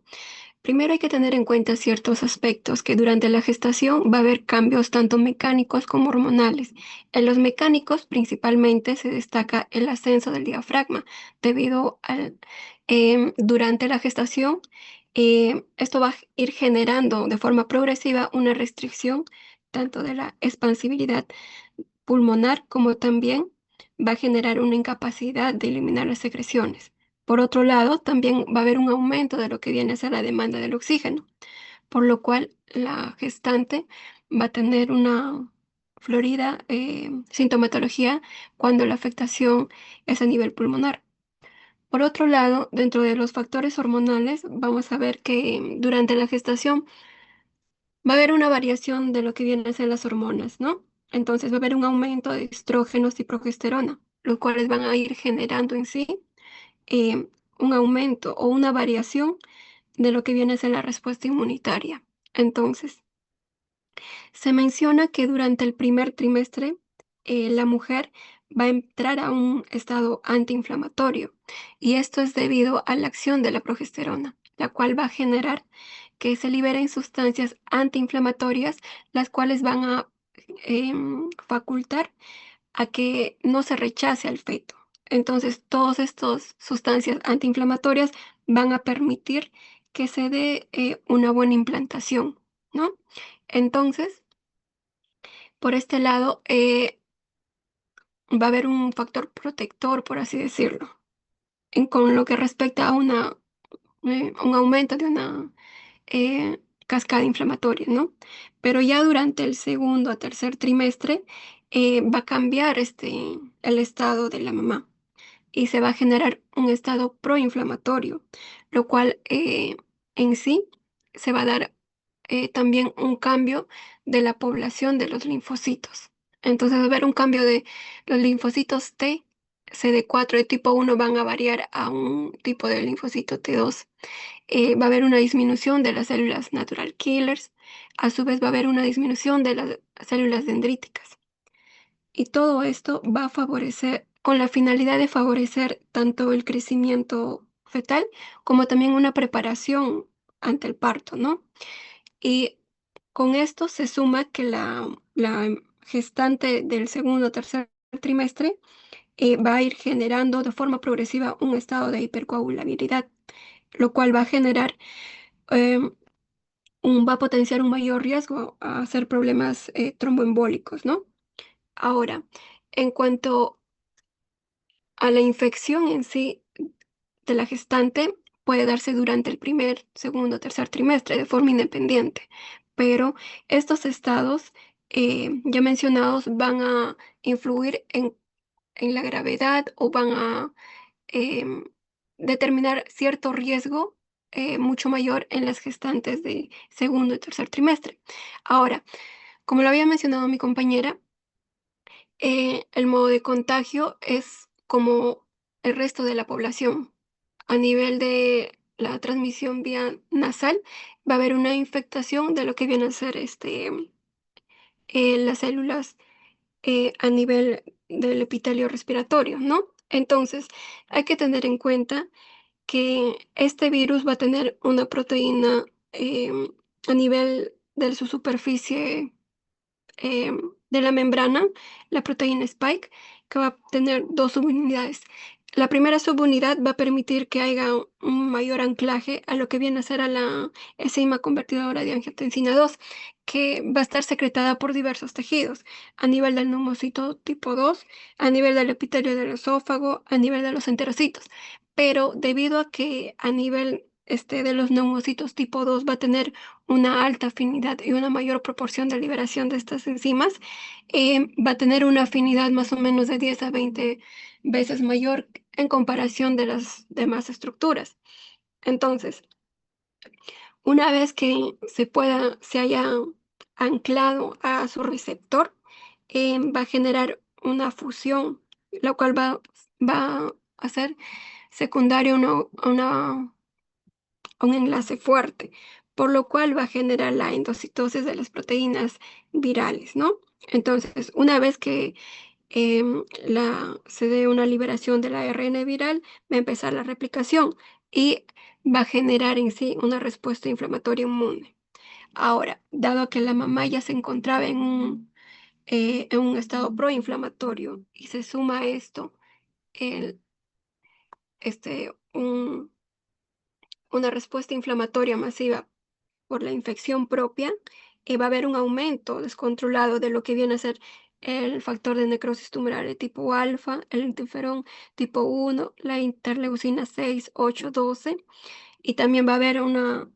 Primero hay que tener en cuenta ciertos aspectos, que durante la gestación va a haber cambios tanto mecánicos como hormonales. En los mecánicos principalmente se destaca el ascenso del diafragma debido al durante la gestación. Esto va a ir generando de forma progresiva una restricción tanto de la expansibilidad pulmonar, como también va a generar una incapacidad de eliminar las secreciones. Por otro lado, también va a haber un aumento de lo que viene a ser la demanda del oxígeno, por lo cual la gestante va a tener una florida sintomatología cuando la afectación es a nivel pulmonar. Por otro lado, dentro de los factores hormonales, vamos a ver que durante la gestación va a haber una variación de lo que vienen a ser las hormonas, ¿no? Entonces va a haber un aumento de estrógenos y progesterona, los cuales van a ir generando en sí un aumento o una variación de lo que viene a ser la respuesta inmunitaria. Entonces, se menciona que durante el primer trimestre la mujer va a entrar a un estado antiinflamatorio, y esto es debido a la acción de la progesterona, la cual va a generar que se liberen sustancias antiinflamatorias, las cuales van a facultar a que no se rechace al feto. Entonces, todas estas sustancias antiinflamatorias van a permitir que se dé una buena implantación, ¿no? Entonces, por este lado, va a haber un factor protector, por así decirlo, con lo que respecta a un aumento de una cascada inflamatoria, ¿no? Pero ya durante el segundo a tercer trimestre va a cambiar el estado de la mamá, y se va a generar un estado proinflamatorio, lo cual en sí se va a dar también un cambio de la población de los linfocitos. Entonces va a haber un cambio de los linfocitos T, CD4 de tipo 1 van a variar a un tipo de linfocito T2. Va a haber una disminución de las células natural killers, a su vez va a haber una disminución de las células dendríticas. Y todo esto va a favorecer, con la finalidad de favorecer tanto el crecimiento fetal como también una preparación ante el parto, ¿no? Y con esto se suma que la gestante del segundo o tercer trimestre va a ir generando de forma progresiva un estado de hipercoagulabilidad, lo cual va a generar, em, va a potenciar un mayor riesgo a hacer problemas tromboembólicos, ¿no? Ahora, en cuanto a la infección en sí de la gestante, puede darse durante el primer, segundo, tercer trimestre de forma independiente, pero estos estados ya mencionados van a influir en la gravedad, o van a em, determinar cierto riesgo mucho mayor en las gestantes de segundo y tercer trimestre. Ahora, como lo había mencionado mi compañera, el modo de contagio es como el resto de la población. A nivel de la transmisión vía nasal, va a haber una infectación de lo que viene a ser las células a nivel del epitelio respiratorio, ¿no? Entonces, hay que tener en cuenta que este virus va a tener una proteína a nivel de su superficie de la membrana, la proteína Spike, que va a tener dos subunidades. La primera subunidad va a permitir que haya un mayor anclaje a lo que viene a ser a la enzima convertidora de angiotensina 2, que va a estar secretada por diversos tejidos, a nivel del neumocito tipo 2, a nivel del epitelio del esófago, a nivel de los enterocitos. Pero debido a que a nivel de los neumocitos tipo 2 va a tener una alta afinidad y una mayor proporción de liberación de estas enzimas, va a tener una afinidad más o menos de 10 a 20 veces mayor en comparación de las demás estructuras. Entonces, una vez que se haya anclado a su receptor, va a generar una fusión, la cual va a hacer secundaria a un enlace fuerte, por lo cual va a generar la endocitosis de las proteínas virales, ¿no? Entonces, una vez que se dé una liberación del ARN viral, va a empezar la replicación y va a generar en sí una respuesta inflamatoria inmune. Ahora, dado que la mamá ya se encontraba en un estado proinflamatorio y se suma a esto el, este, una respuesta inflamatoria masiva por la infección propia, va a haber un aumento descontrolado de lo que viene a ser el factor de necrosis tumoral de tipo alfa, el interferón tipo 1, la interleucina 6, 8, 12, y también va a haber una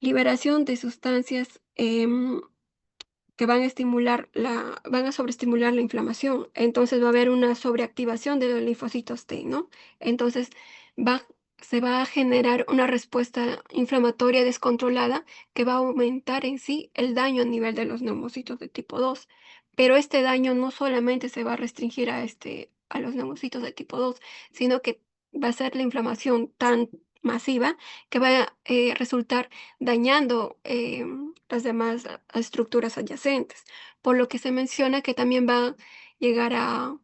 liberación de sustancias que van a sobreestimular la inflamación. Entonces va a haber una sobreactivación de los linfocitos T, ¿no? Entonces va, se va a generar una respuesta inflamatoria descontrolada que va a aumentar en sí el daño a nivel de los neumocitos de tipo 2. Pero este daño no solamente se va a restringir a los neumocitos de tipo 2, sino que va a ser la inflamación tan masiva que va a resultar dañando las demás estructuras adyacentes, por lo que se menciona que también va a llegar a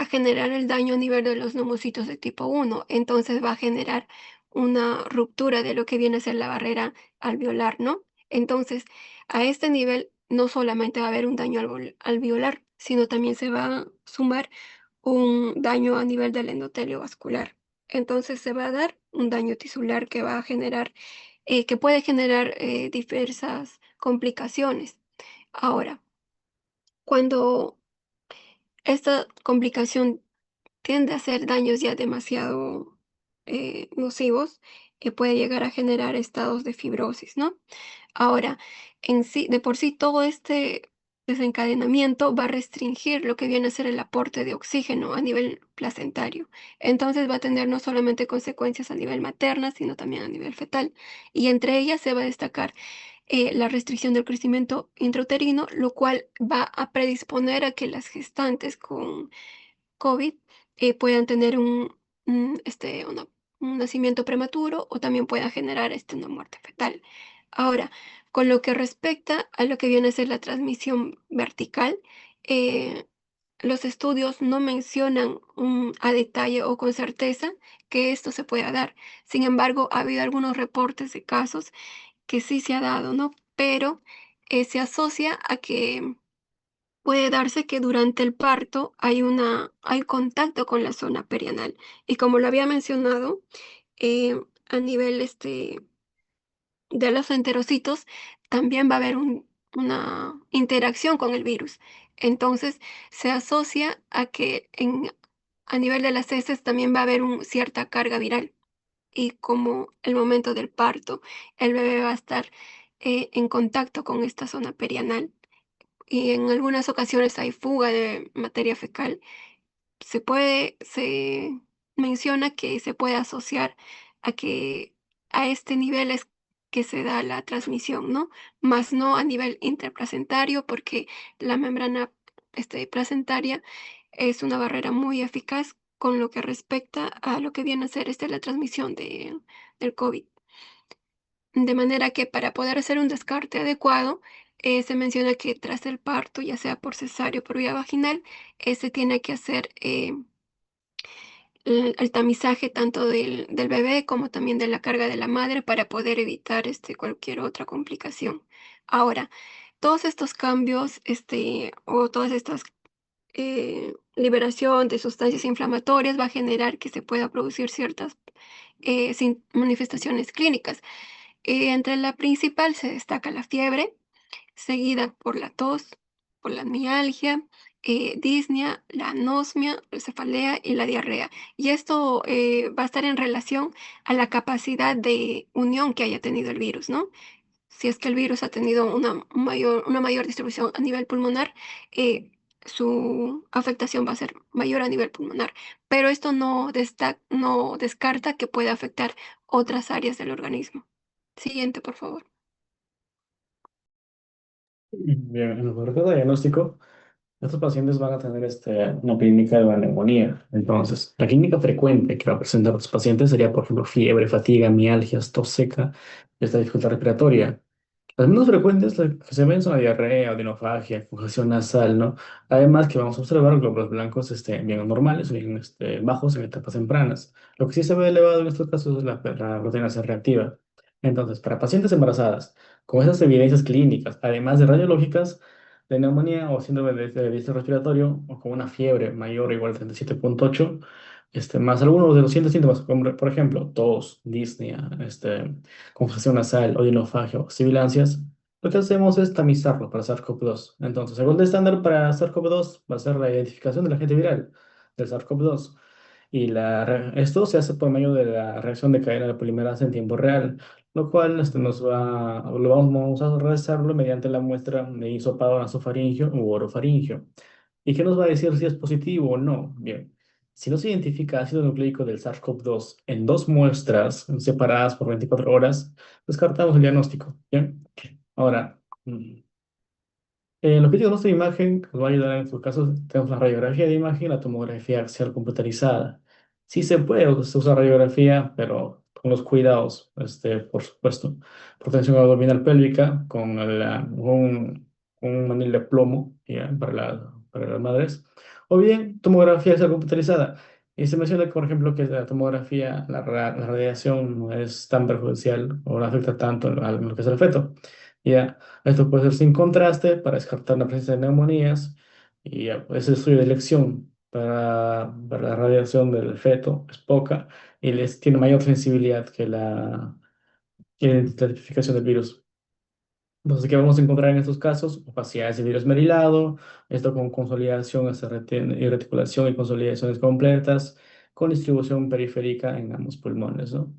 generar el daño a nivel de los neumocitos de tipo 1, entonces va a generar una ruptura de lo que viene a ser la barrera alveolar, ¿no? Entonces, a este nivel no solamente va a haber un daño alveolar, sino también se va a sumar un daño a nivel del endotelio vascular. Entonces se va a dar un daño tisular que va a generar que puede generar diversas complicaciones. Ahora, cuando esta complicación tiende a hacer daños ya demasiado nocivos, puede llegar a generar estados de fibrosis, ¿no? Ahora, en sí, de por sí, todo este desencadenamiento va a restringir lo que viene a ser el aporte de oxígeno a nivel placentario. Entonces va a tener no solamente consecuencias a nivel materna, sino también a nivel fetal. Y entre ellas se va a destacar la restricción del crecimiento intrauterino, lo cual va a predisponer a que las gestantes con COVID puedan tener un nacimiento prematuro o también pueda generar una muerte fetal. Ahora, con lo que respecta a lo que viene a ser la transmisión vertical, eh, los estudios no mencionan a detalle o con certeza que esto se pueda dar. Sin embargo, ha habido algunos reportes de casos que sí se ha dado, ¿no? Pero se asocia a que puede darse que durante el parto hay contacto con la zona perianal. Y como lo había mencionado, a nivel de los enterocitos, también va a haber una interacción con el virus. Entonces, se asocia a que a nivel de las heces también va a haber cierta carga viral. Y como el momento del parto, el bebé va a estar en contacto con esta zona perianal y en algunas ocasiones hay fuga de materia fecal, se menciona que se puede asociar a que a este nivel es que se da la transmisión, ¿no? Más no a nivel interplacentario, porque la membrana placentaria es una barrera muy eficaz con lo que respecta a lo que viene a ser la transmisión del COVID. De manera que para poder hacer un descarte adecuado, se menciona que tras el parto, ya sea por cesárea o por vía vaginal, se tiene que hacer el tamizaje tanto del bebé como también de la carga de la madre para poder evitar cualquier otra complicación. Ahora, todos estos cambios o todas estas liberación de sustancias inflamatorias va a generar que se pueda producir ciertas manifestaciones clínicas. Entre la principal se destaca la fiebre, seguida por la tos, por la mialgia, disnea, la anosmia, la cefalea y la diarrea. Y esto va a estar en relación a la capacidad de unión que haya tenido el virus, ¿no? Si es que el virus ha tenido una mayor distribución a nivel pulmonar, su afectación va a ser mayor a nivel pulmonar. Pero esto no descarta que pueda afectar otras áreas del organismo. Siguiente, por favor. Bien, en el proceso de diagnóstico, estos pacientes van a tener una clínica de la neumonía. Entonces, la clínica frecuente que va a presentar los pacientes sería, por ejemplo, fiebre, fatiga, mialgias, tos seca, esta dificultad respiratoria. Las menos frecuentes que se ven son la diarrea, odinofagia, congestión nasal, ¿no? Además que vamos a observar glóbulos blancos bien normales, bien bajos en etapas tempranas. Lo que sí se ve elevado en estos casos es la proteína C reactiva. Entonces, para pacientes embarazadas, con esas evidencias clínicas, además de radiológicas, de neumonía o síndrome de déficit respiratorio, o con una fiebre mayor o igual a 37,8, más algunos de los siguientes síntomas, como por ejemplo, tos, disnea, congestión nasal, odinofagia o sibilancias, lo que hacemos es tamizarlo para SARS-CoV-2. Entonces, el gol estándar para SARS-CoV-2 va a ser la identificación del agente viral del SARS-CoV-2. Y esto se hace por medio de la reacción de cadena de polimerasa en tiempo real, lo cual lo vamos a realizarlo mediante la muestra de hisopado nasofaringio u orofaringio. ¿Y qué nos va a decir si es positivo o no? Bien, si no se identifica ácido nucleico del SARS-CoV-2 en dos muestras separadas por 24 horas, descartamos el diagnóstico. Bien, ahora, los críticos de imagen nos va a ayudar en estos casos. Tenemos la radiografía de imagen y la tomografía axial computarizada. Sí se puede usar radiografía, pero con los cuidados, por supuesto. Protección abdominal pélvica con un manil de plomo ¿ya? Para las madres. O bien tomografía axial computarizada. Y se menciona, por ejemplo, que la tomografía, la radiación no es tan perjudicial o no afecta tanto a lo que es el feto. ¿Ya? Esto puede ser sin contraste para descartar la presencia de neumonías y ya, pues, ese estudio de elección para la radiación del feto es poca y tiene mayor sensibilidad que la identificación del virus. Entonces, ¿qué vamos a encontrar en estos casos? Opacidades de virus merilado, esto con consolidación y reticulación y consolidaciones completas, con distribución periférica en ambos pulmones, ¿no?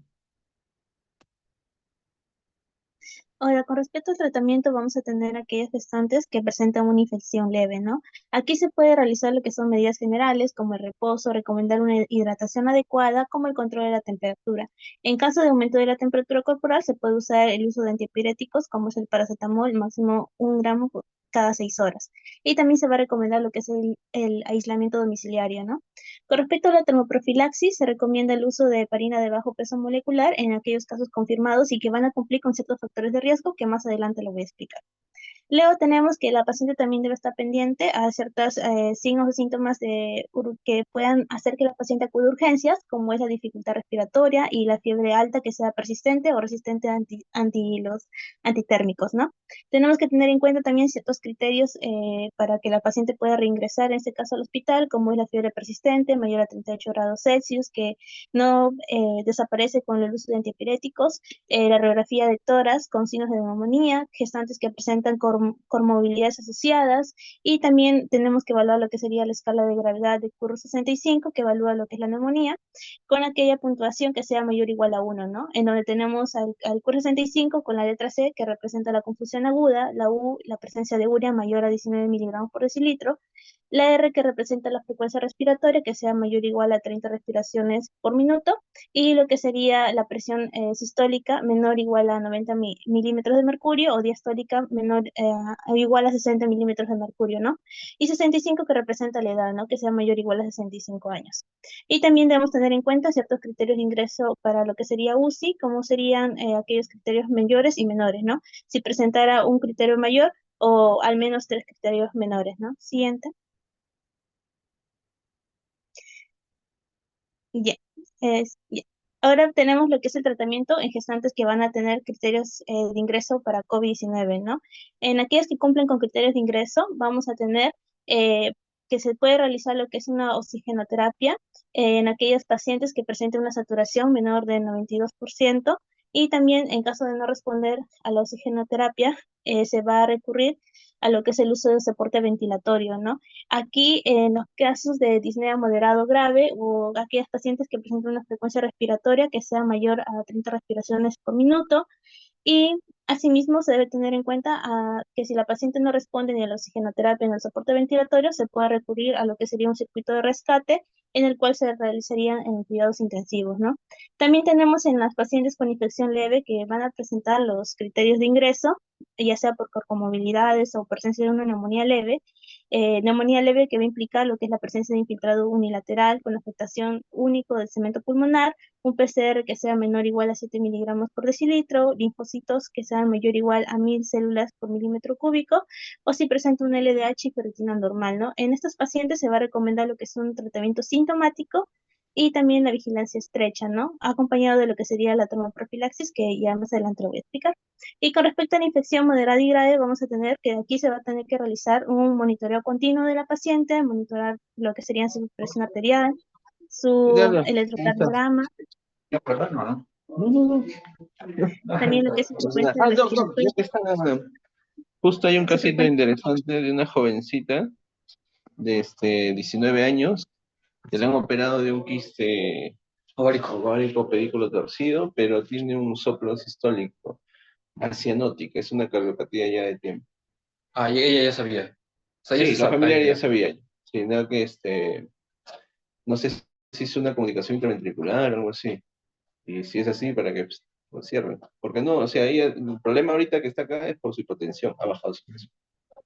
Ahora, con respecto al tratamiento, vamos a tener aquellas gestantes que presentan una infección leve, ¿no? Aquí se puede realizar lo que son medidas generales, como el reposo, recomendar una hidratación adecuada, como el control de la temperatura. En caso de aumento de la temperatura corporal, se puede usar el uso de antipiréticos, como es el paracetamol, máximo 1 gramo cada 6 horas. Y también se va a recomendar lo que es el aislamiento domiciliario, ¿no? Con respecto a la termoprofilaxis, se recomienda el uso de heparina de bajo peso molecular en aquellos casos confirmados y que van a cumplir con ciertos factores de riesgo que más adelante lo voy a explicar. Luego tenemos que la paciente también debe estar pendiente a ciertos signos o síntomas que puedan hacer que la paciente acude a urgencias, como es la dificultad respiratoria y la fiebre alta que sea persistente o resistente anti los antitérmicos, ¿no? Tenemos que tener en cuenta también ciertos criterios para que la paciente pueda reingresar, en este caso al hospital, como es la fiebre persistente, mayor a 38 grados Celsius, que no desaparece con el uso de antipiréticos, la radiografía de tórax con signos de neumonía, gestantes que presentan comorbilidades asociadas, y también tenemos que evaluar lo que sería la escala de gravedad de Curro 65, que evalúa lo que es la neumonía, con aquella puntuación que sea mayor o igual a 1, ¿no? En donde tenemos al Curro 65 con la letra C, que representa la confusión aguda, la U, la presencia de urea mayor a 19 miligramos por decilitro, la R que representa la frecuencia respiratoria, que sea mayor o igual a 30 respiraciones por minuto, y lo que sería la presión sistólica menor o igual a 90 milímetros de mercurio, o diastólica menor o igual a 60 milímetros de mercurio, ¿no? Y 65 que representa la edad, ¿no? Que sea mayor o igual a 65 años. Y también debemos tener en cuenta ciertos criterios de ingreso para lo que sería UCI, como serían aquellos criterios mayores y menores, ¿no? Si presentara un criterio mayor, o al menos 3 criterios menores, ¿no? Siguiente. Ya, ya. Ahora tenemos lo que es el tratamiento en gestantes que van a tener criterios de ingreso para COVID-19, ¿no? En aquellas que cumplen con criterios de ingreso, vamos a tener que se puede realizar lo que es una oxigenoterapia en aquellas pacientes que presenten una saturación menor del 92%, y también en caso de no responder a la oxigenoterapia, se va a recurrir a lo que es el uso de soporte ventilatorio, ¿no? Aquí, en los casos de disnea moderado grave o aquellas pacientes que presentan una frecuencia respiratoria que sea mayor a 30 respiraciones por minuto, y asimismo se debe tener en cuenta que si la paciente no responde ni a la oxigenoterapia ni al soporte ventilatorio, se puede recurrir a lo que sería un circuito de rescate en el cual se realizarían en cuidados intensivos, ¿no? También tenemos en las pacientes con infección leve que van a presentar los criterios de ingreso, ya sea por comorbilidades o presencia de una neumonía leve que va a implicar lo que es la presencia de infiltrado unilateral con afectación único del cemento pulmonar, un PCR que sea menor o igual a 7 miligramos por decilitro, linfocitos que sean mayor o igual a 1000 células por milímetro cúbico, o si presenta un LDH y ferritina normal, ¿no? En estos pacientes se va a recomendar lo que es un tratamiento sintomático y también la vigilancia estrecha, ¿no? Acompañado de lo que sería la termoprofilaxis, que ya más adelante lo voy a explicar. Y con respecto a la infección moderada y grave, vamos a tener que aquí se va a tener que realizar un monitoreo continuo de la paciente, monitorar lo que serían su presión arterial, su electrocardiograma, Ya, perdón, ¿no? No. también lo que es su frecuencia No, respiratoria. ya que está, justo hay un casito interesante de una jovencita de 19 años que le han operado de un quiste ovárico pedículo torcido, pero tiene un soplo sistólico cianótica, es una cardiopatía ya de tiempo. Ah, ella ya sabía. O sea, Sí, ella la familia sabía. ya sabía. Sí, nada que no sé si es una comunicación intraventricular o algo así. Y si es así, para que lo cierren. Porque no, o sea, el problema ahorita que está acá es por su hipotensión, ha bajado su presión.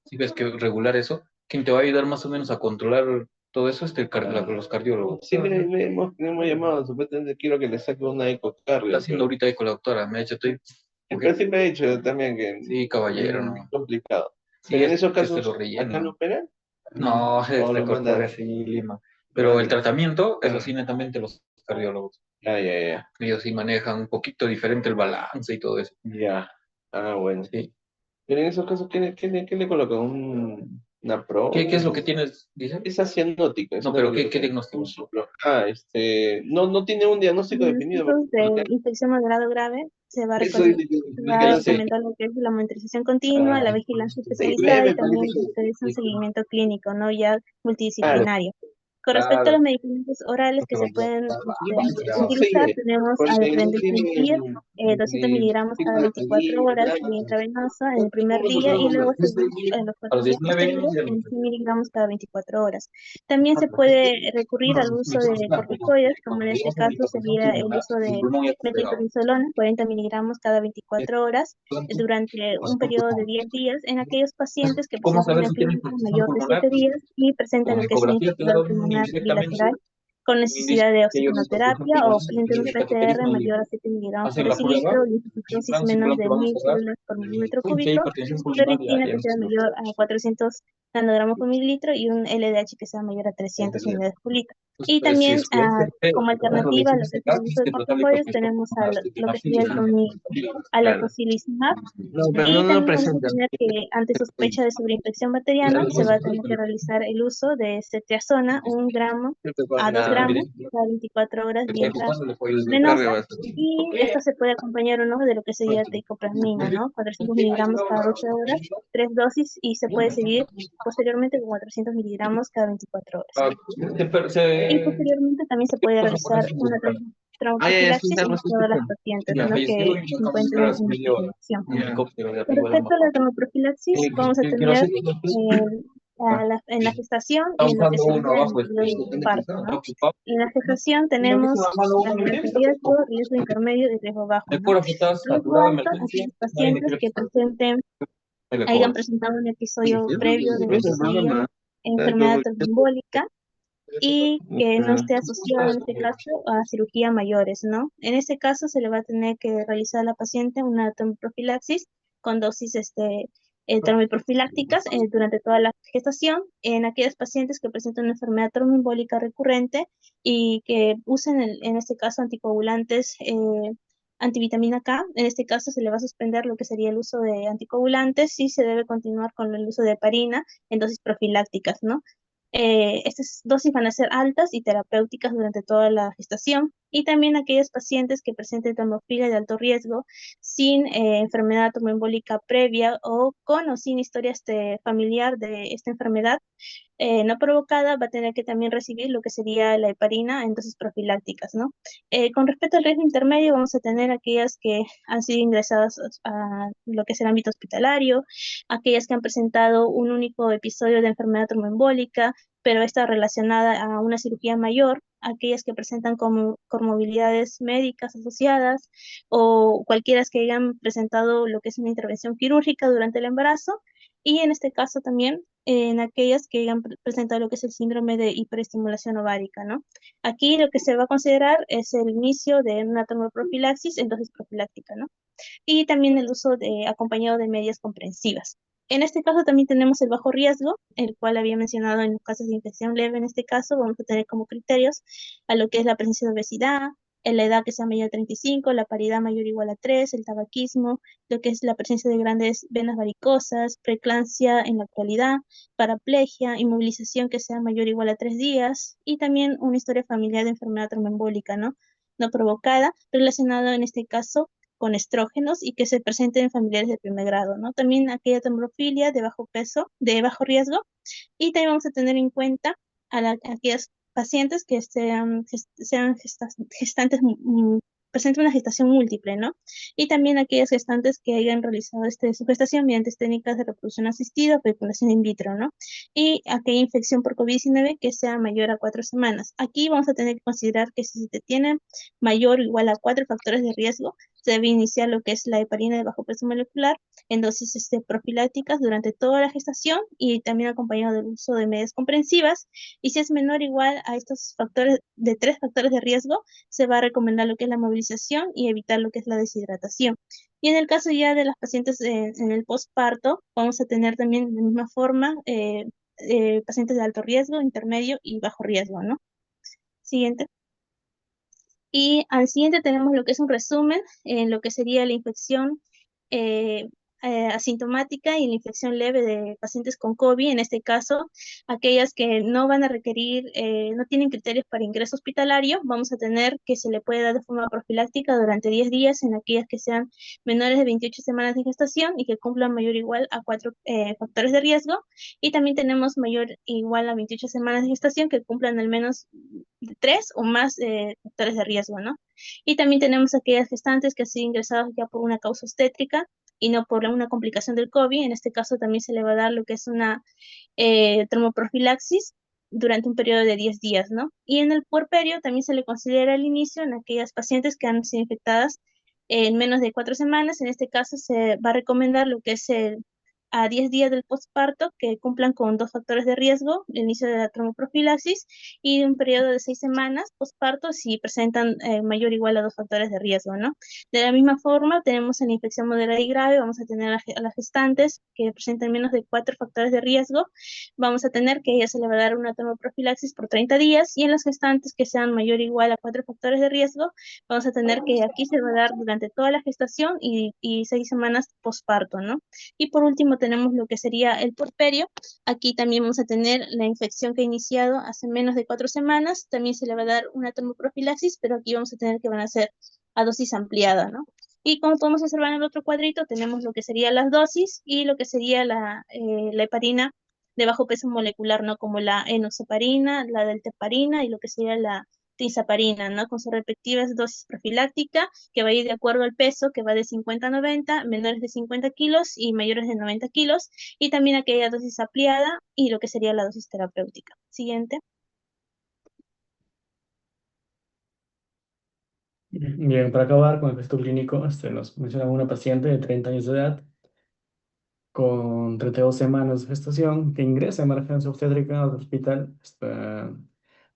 Si ves que regular eso, ¿quién te va a ayudar más o menos a controlar todo eso? Los cardiólogos. Sí, le hemos llamado, supuestamente quiero que le saque una ecocardio. Está haciendo ahorita eco la doctora, me ha dicho, estoy... Pero sí me ha dicho también que Sí, caballero, es ¿no? complicado. Sí, Pero en es esos que se casos, lo relleno. ¿acá lo operan? No, es O la lo mandan. corporación así, Lima. Pero el tratamiento, eso sí, netamente los cardiólogos. Ya. Ellos sí manejan un poquito diferente el balance y todo eso. Ya. Ah, bueno. Sí. Pero en esos casos, ¿qué le colocan? ¿Una pro? ¿Qué es lo que tienes, dice? Es cianótica. No, pero ¿qué diagnóstico? Un soplo. No tiene un diagnóstico En los definido. casos de infección moderado grave, se va a Eso recomendar lo que es la monitorización continua, la vigilancia especializada y también lo que es un seguimiento clínico, ¿no? Ya multidisciplinario. Con respecto a los medicamentos orales que se pueden utilizar, tenemos al Remdesivir, 200 miligramos cada 24 horas, vía intravenosa en el primer día, y luego en los 4 días posteriores en 100 miligramos cada 24 horas. También se puede recurrir al uso de corticoides, como en este caso sería el uso de metilprednisolona, 40 miligramos cada 24 horas, durante un periodo de 10 días, en aquellos pacientes que presentan una clínica mayor de 7 días y presentan lo que es un infiltrado pulmonar bilateral con necesidad de oxigenoterapia, o presentan un PCR mayor a 7 miligramos por decilitro, linfocitosis menos de 1000 células por milímetro cúbico, ferritina que sea mayor a 400 nanogramos por mililitro y un LDH que sea mayor a 300 unidades por litro. Y también como alternativa a lo que es el uso de corticoides tenemos lo que sería la tocilizumab, y también vamos a tener que ante sospecha de sobreinfección bacteriana se va a tener que realizar el uso de ceftriaxona, 1 gramo a 2 gramos cada 24 horas vía intravenosa, y esto se puede acompañar o no de lo que sería teicoplamina, ¿no? 400 miligramos cada 8 horas, 3 dosis, y se puede seguir posteriormente con 400 miligramos cada 24 horas. Y posteriormente también se puede realizar una traumoprofilaxis en todas las pacientes, ¿no? Que se encuentren en infección. Con respecto a la traumoprofilaxis, vamos a tener en la gestación y en lo que sería el parto, ¿no? En la gestación tenemos riesgo intermedio y riesgo bajo, ¿no? Riesgo alto, aquellos pacientes que hayan presentado un episodio previo de lo que sería enfermedad tromboembólica y que no esté asociado en este caso a cirugía mayores, ¿no? En ese caso se le va a tener que realizar a la paciente una tromboprofilaxis con dosis termoprofilácticas durante toda la gestación en aquellas pacientes que presentan una enfermedad tromboembólica recurrente y que usen en este caso anticoagulantes antivitamina K. En este caso se le va a suspender lo que sería el uso de anticoagulantes y se debe continuar con el uso de heparina en dosis profilácticas, ¿no? Estas dosis van a ser altas y terapéuticas durante toda la gestación y también aquellos pacientes que presenten trombofilia de alto riesgo sin enfermedad tromboembólica previa o con o sin historia familiar de esta enfermedad no provocada, va a tener que también recibir lo que sería la heparina en dosis profilácticas, ¿no? Con respecto al riesgo intermedio, vamos a tener aquellas que han sido ingresadas a lo que es el ámbito hospitalario, aquellas que han presentado un único episodio de enfermedad tromboembólica, pero está relacionada a una cirugía mayor, aquellas que presentan como comorbilidades médicas asociadas o cualquiera que hayan presentado lo que es una intervención quirúrgica durante el embarazo y en este caso también en aquellas que hayan presentado lo que es el síndrome de hiperestimulación ovárica, ¿no? Aquí lo que se va a considerar es el inicio de una termoprofilaxis en dosis profiláctica, ¿no? Y también el uso acompañado de medias comprensivas. En este caso también tenemos el bajo riesgo, el cual había mencionado en los casos de infección leve. En este caso vamos a tener como criterios a lo que es la presencia de obesidad, en la edad que sea mayor a 35, la paridad mayor o igual a 3, el tabaquismo, lo que es la presencia de grandes venas varicosas, preeclampsia en la actualidad, paraplegia, inmovilización que sea mayor o igual a 3 días y también una historia familiar de enfermedad tromboembólica, ¿no? No provocada, relacionado en este caso con estrógenos y que se presenten en familiares de primer grado, ¿no? También aquella trombofilia de bajo peso, de bajo riesgo, y también vamos a tener en cuenta a aquellas pacientes que sean gestantes, presenten una gestación múltiple, ¿no? Y también aquellas gestantes que hayan realizado su gestación mediante técnicas de reproducción asistida o fecundación in vitro, ¿no? Y aquella infección por COVID-19 que sea mayor a 4 semanas. Aquí vamos a tener que considerar que si se tiene mayor o igual a 4 factores de riesgo, se debe iniciar lo que es la heparina de bajo peso molecular en dosis profilácticas durante toda la gestación y también acompañado del uso de medidas comprensivas. Y si es menor o igual a estos factores, de 3 factores de riesgo, se va a recomendar lo que es la movilización y evitar lo que es la deshidratación. Y en el caso ya de las pacientes en el posparto, vamos a tener también de la misma forma pacientes de alto riesgo, intermedio y bajo riesgo, ¿no? Siguiente. Y al siguiente tenemos lo que es un resumen en lo que sería la infección asintomática y la infección leve de pacientes con COVID, en este caso, aquellas que no van a requerir, no tienen criterios para ingreso hospitalario, vamos a tener que se le puede dar de forma profiláctica durante 10 días en aquellas que sean menores de 28 semanas de gestación y que cumplan mayor o igual a 4 factores de riesgo. Y también tenemos mayor o igual a 28 semanas de gestación que cumplan al menos 3 o más factores de riesgo, ¿no? Y también tenemos aquellas gestantes que han sido ingresadas ya por una causa obstétrica y no por una complicación del COVID. En este caso también se le va a dar lo que es una termoprofilaxis durante un periodo de 10 días, ¿no? Y en el puerperio también se le considera el inicio en aquellas pacientes que han sido infectadas en menos de 4 semanas. En este caso se va a recomendar lo que es a 10 días del posparto que cumplan con 2 factores de riesgo, el inicio de la termoprofilaxis y un periodo de 6 semanas posparto si presentan mayor o igual a 2 factores de riesgo, ¿no? De la misma forma, tenemos en la infección moderada y grave, vamos a tener a las gestantes que presentan menos de 4 factores de riesgo, vamos a tener que a ella se le va a dar una termoprofilaxis por 30 días y en las gestantes que sean mayor o igual a 4 factores de riesgo, vamos a tener que aquí se va a dar durante toda la gestación y 6 semanas posparto, ¿no? Y por último tenemos lo que sería el puerperio. Aquí también vamos a tener la infección que ha iniciado hace menos de 4 semanas. También se le va a dar una termoprofilaxis, pero aquí vamos a tener que van a ser a dosis ampliada, ¿no? Y como podemos observar en el otro cuadrito, tenemos lo que serían las dosis y lo que sería la heparina de bajo peso molecular, ¿no? Como la enoxaparina, la delteparina y lo que sería la tisaparina, ¿no? Con sus respectivas dosis profiláctica, que va a ir de acuerdo al peso, que va de 50 a 90, menores de 50 kilos y mayores de 90 kilos, y también aquella dosis ampliada y lo que sería la dosis terapéutica. Siguiente. Bien, para acabar con el gesto clínico, nos menciona una paciente de 30 años de edad con 32 semanas de gestación que ingresa a emergencia obstétrica al hospital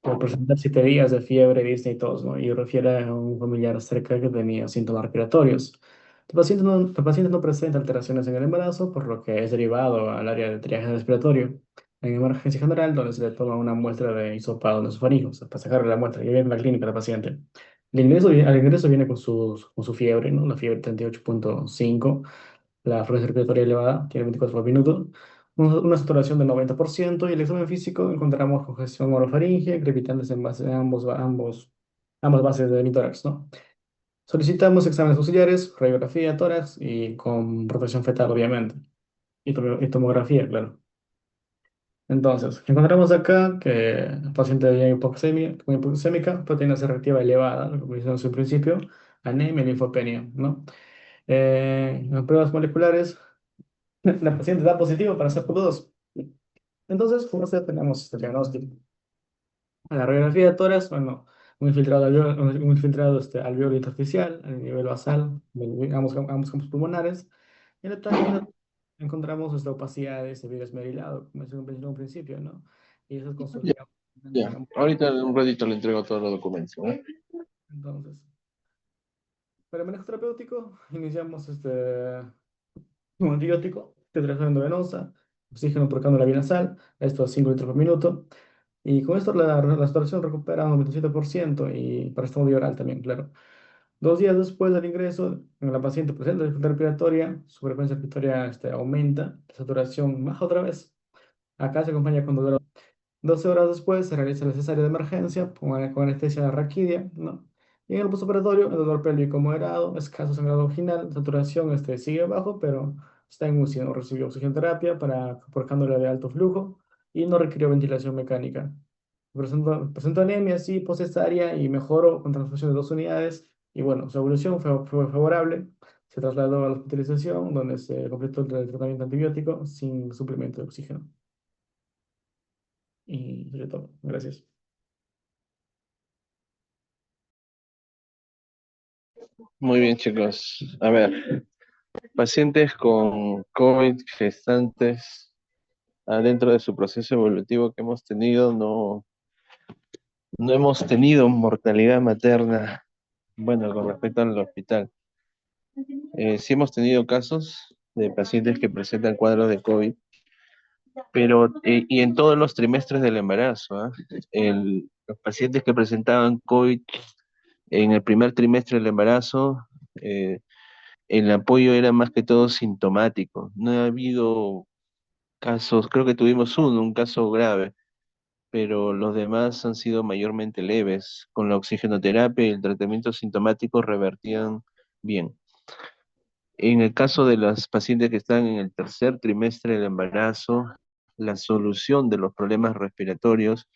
por presentar 7 días de fiebre, disney y tos, ¿no? Y refiere a un familiar cerca que tenía síntomas respiratorios. Tu paciente no presenta alteraciones en el embarazo, por lo que es derivado al área de triaje respiratorio en emergencia general, donde se le toma una muestra de hisopado nasofaríngeo, o sea, para sacarle la muestra, y viene en la clínica del paciente. Al ingreso viene con su fiebre, ¿no? La fiebre 38,5, la frecuencia respiratoria elevada, tiene 24 por minuto, una saturación del 90%, y el examen físico encontramos congestión orofaringe, crepitantes en ambas bases de tórax, ¿no? Solicitamos exámenes auxiliares, radiografía, tórax y con protección fetal, obviamente, y tomografía, claro. Entonces, encontramos acá que el paciente de hipoxémica, proteína C reactiva elevada, lo que mencionamos al principio, anemia, linfopenia, ¿no? En pruebas moleculares, la paciente da positivo para SARS-CoV-2. Entonces, ¿cómo tenemos este diagnóstico? A la radiografía de tórax, bueno, un infiltrado alveolo intersticial, a nivel basal, de ambos campos pulmonares. En la tánica encontramos opacidades de vidrio esmerilado, como mencioné en un principio, ¿no? Y eso es Ya, consolidado. ya. Ahorita en un ratito le entrego todos los documentos, ¿no? Entonces, para el manejo terapéutico, iniciamos un antibiótico, tetracyclina venosa, oxígeno por cánula binasal, esto a 5 litros por minuto. Y con esto la saturación recupera un 97% y para estómago oral también, claro. 2 días después del ingreso, en la paciente presenta dificultad respiratoria, su frecuencia respiratoria aumenta, la saturación baja otra vez. Acá se acompaña con dolor. 12 horas después se realiza la cesárea de emergencia con anestesia raquídea, ¿no? Y en el postoperatorio, el dolor pélvico moderado, escaso sangrado vaginal, saturación sigue bajo, pero está en UCI, no recibió oxigenoterapia por cánula de alto flujo y no requirió ventilación mecánica. Presentó anemia, sí, postcesárea y mejoró con transfusión de 2 unidades. Y bueno, su evolución fue favorable. Se trasladó a la hospitalización, donde se completó el tratamiento antibiótico sin suplemento de oxígeno. Y sería todo. Gracias. Muy bien, chicos. A ver, pacientes con COVID gestantes, dentro de su proceso evolutivo que hemos tenido, no hemos tenido mortalidad materna, bueno, con respecto al hospital. Sí hemos tenido casos de pacientes que presentan cuadros de COVID, pero, y en todos los trimestres del embarazo, los pacientes que presentaban COVID en el primer trimestre del embarazo, el apoyo era más que todo sintomático. No ha habido casos, creo que tuvimos un caso grave, pero los demás han sido mayormente leves. Con la oxigenoterapia y el tratamiento sintomático revertían bien. En el caso de las pacientes que están en el tercer trimestre del embarazo, la solución de los problemas respiratorios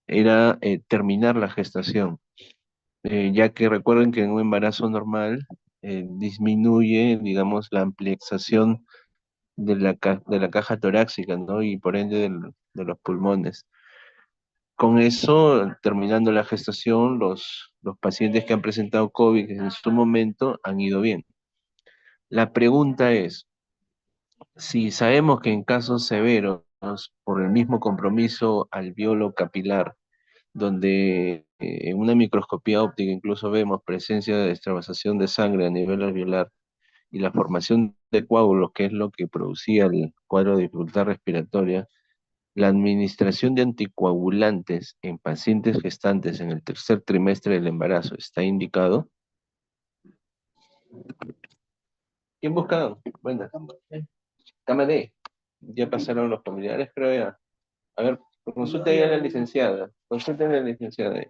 era terminar la gestación, ya que recuerden que en un embarazo normal disminuye, digamos, la ampliación de la caja torácica, ¿no? Y por ende de los pulmones. Con eso, terminando la gestación, los pacientes que han presentado COVID en su momento han ido bien. La pregunta es, si sabemos que en casos severos, por el mismo compromiso alveolo capilar, donde en una microscopía óptica incluso vemos presencia de extravasación de sangre a nivel alveolar y la formación de coágulos, que es lo que producía el cuadro de dificultad respiratoria, la administración de anticoagulantes en pacientes gestantes en el tercer trimestre del embarazo está indicado. ¿Quién busca? Bueno, cama D. Ya pasaron los familiares, creo ya. A ver, consulta ya a la licenciada. Consulta a la licenciada.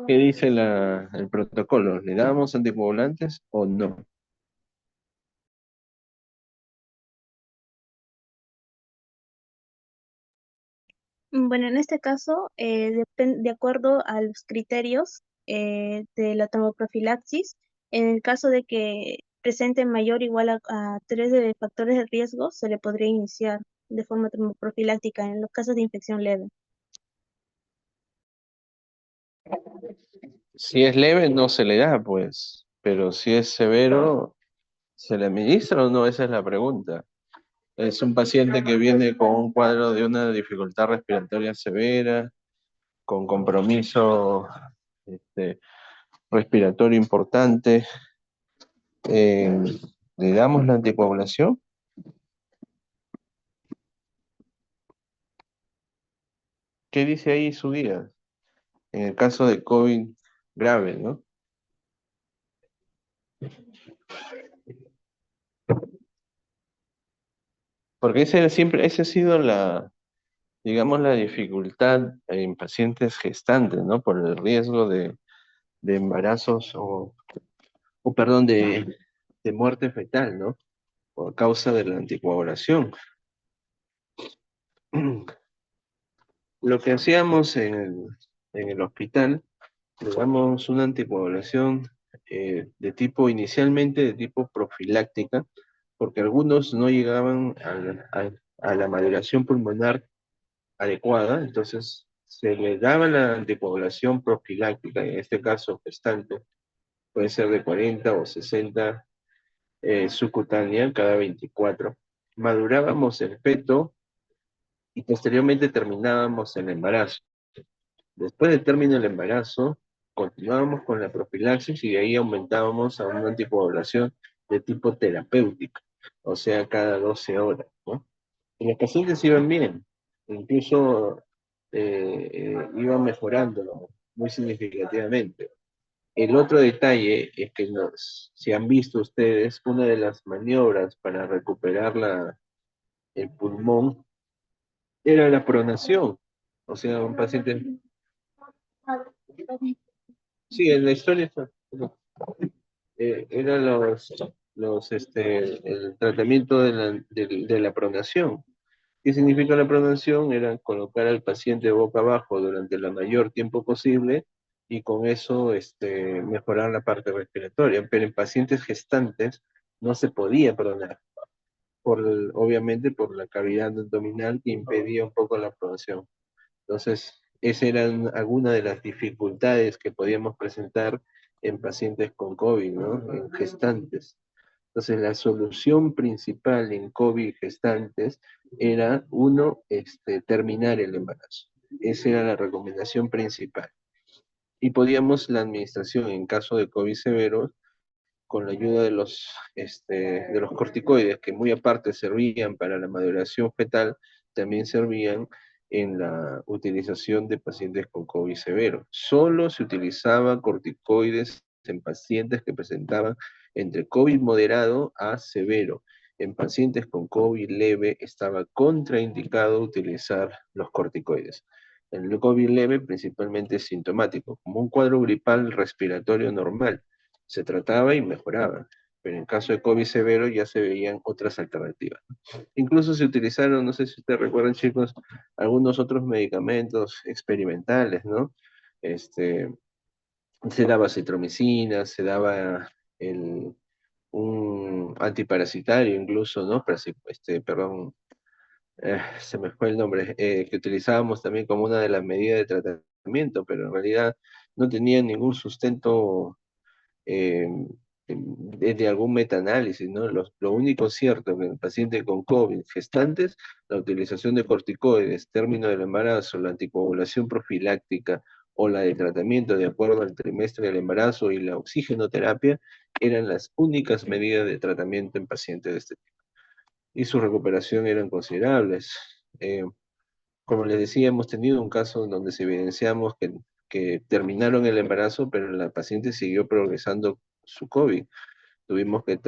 ¿Qué dice el protocolo? ¿Le damos anticoagulantes o no? Bueno, en este caso, de acuerdo a los criterios de la tomoprofilaxis, en el caso de que presente mayor o igual a 3 de factores de riesgo, se le podría iniciar de forma tomoprofiláctica en los casos de infección leve. Si es leve, no se le da, pues. Pero si es severo, ¿se le administra o no? Esa es la pregunta. Es un paciente que viene con un cuadro de una dificultad respiratoria severa, con compromiso este, respiratorio importante. Eh, ¿Le damos la anticoagulación? ¿Qué dice ahí su guía? En el caso de COVID grave, ¿no? Porque esa ha sido digamos, la dificultad en pacientes gestantes, ¿no? Por el riesgo de embarazos o perdón, de muerte fetal, ¿no? Por causa de la anticoagulación. Lo que hacíamos en el hospital, le damos una anticoagulación inicialmente de tipo profiláctica, porque algunos no llegaban a la maduración pulmonar adecuada, entonces se le daba la anticoagulación profiláctica, en este caso gestante, puede ser de 40 o 60 subcutánea cada 24. Madurábamos el feto y posteriormente terminábamos el embarazo. Después del término del embarazo, continuábamos con la profilaxis y de ahí aumentábamos a una anticoagulación de tipo terapéutico, o sea, cada 12 horas, ¿no? Y los pacientes iban bien, incluso iban mejorando muy significativamente. El otro detalle es que si han visto ustedes, una de las maniobras para recuperar el pulmón era la pronación. O sea, un paciente... Sí, en la historia está. Era el tratamiento de la pronación. ¿Qué significa la pronación? Era colocar al paciente boca abajo durante el mayor tiempo posible y con eso mejorar la parte respiratoria. Pero en pacientes gestantes no se podía pronar, obviamente por la cavidad abdominal que impedía un poco la pronación. Entonces, esas eran algunas de las dificultades que podíamos presentar en pacientes con COVID, ¿no? En gestantes. Entonces, la solución principal en COVID gestantes era, uno, terminar el embarazo. Esa era la recomendación principal. Y podíamos, la administración en caso de COVID severo, con la ayuda de los corticoides, que muy aparte servían para la maduración fetal, también servían en la utilización de pacientes con COVID severo. Solo se utilizaba corticoides en pacientes que presentaban entre COVID moderado a severo. En pacientes con COVID leve estaba contraindicado utilizar los corticoides. En el COVID leve principalmente sintomático, como un cuadro gripal respiratorio normal. Se trataba y mejoraba, pero en caso de COVID severo ya se veían otras alternativas. Incluso se utilizaron, no sé si ustedes recuerdan, chicos, algunos otros medicamentos experimentales, ¿no? Se daba citromicina, se daba un antiparasitario incluso, ¿no? Perdón, se me fue el nombre, que utilizábamos también como una de las medidas de tratamiento, pero en realidad no tenía ningún sustento eh, de algún metaanálisis, ¿no? Lo único cierto que en el paciente con COVID gestantes, la utilización de corticoides, término del embarazo, la anticoagulación profiláctica o la de tratamiento de acuerdo al trimestre del embarazo y la oxigenoterapia eran las únicas medidas de tratamiento en pacientes de este tipo. Y su recuperación eran considerables. Como les decía, hemos tenido un caso en donde se evidenciamos que terminaron el embarazo, pero la paciente siguió progresando su COVID. Tuvimos que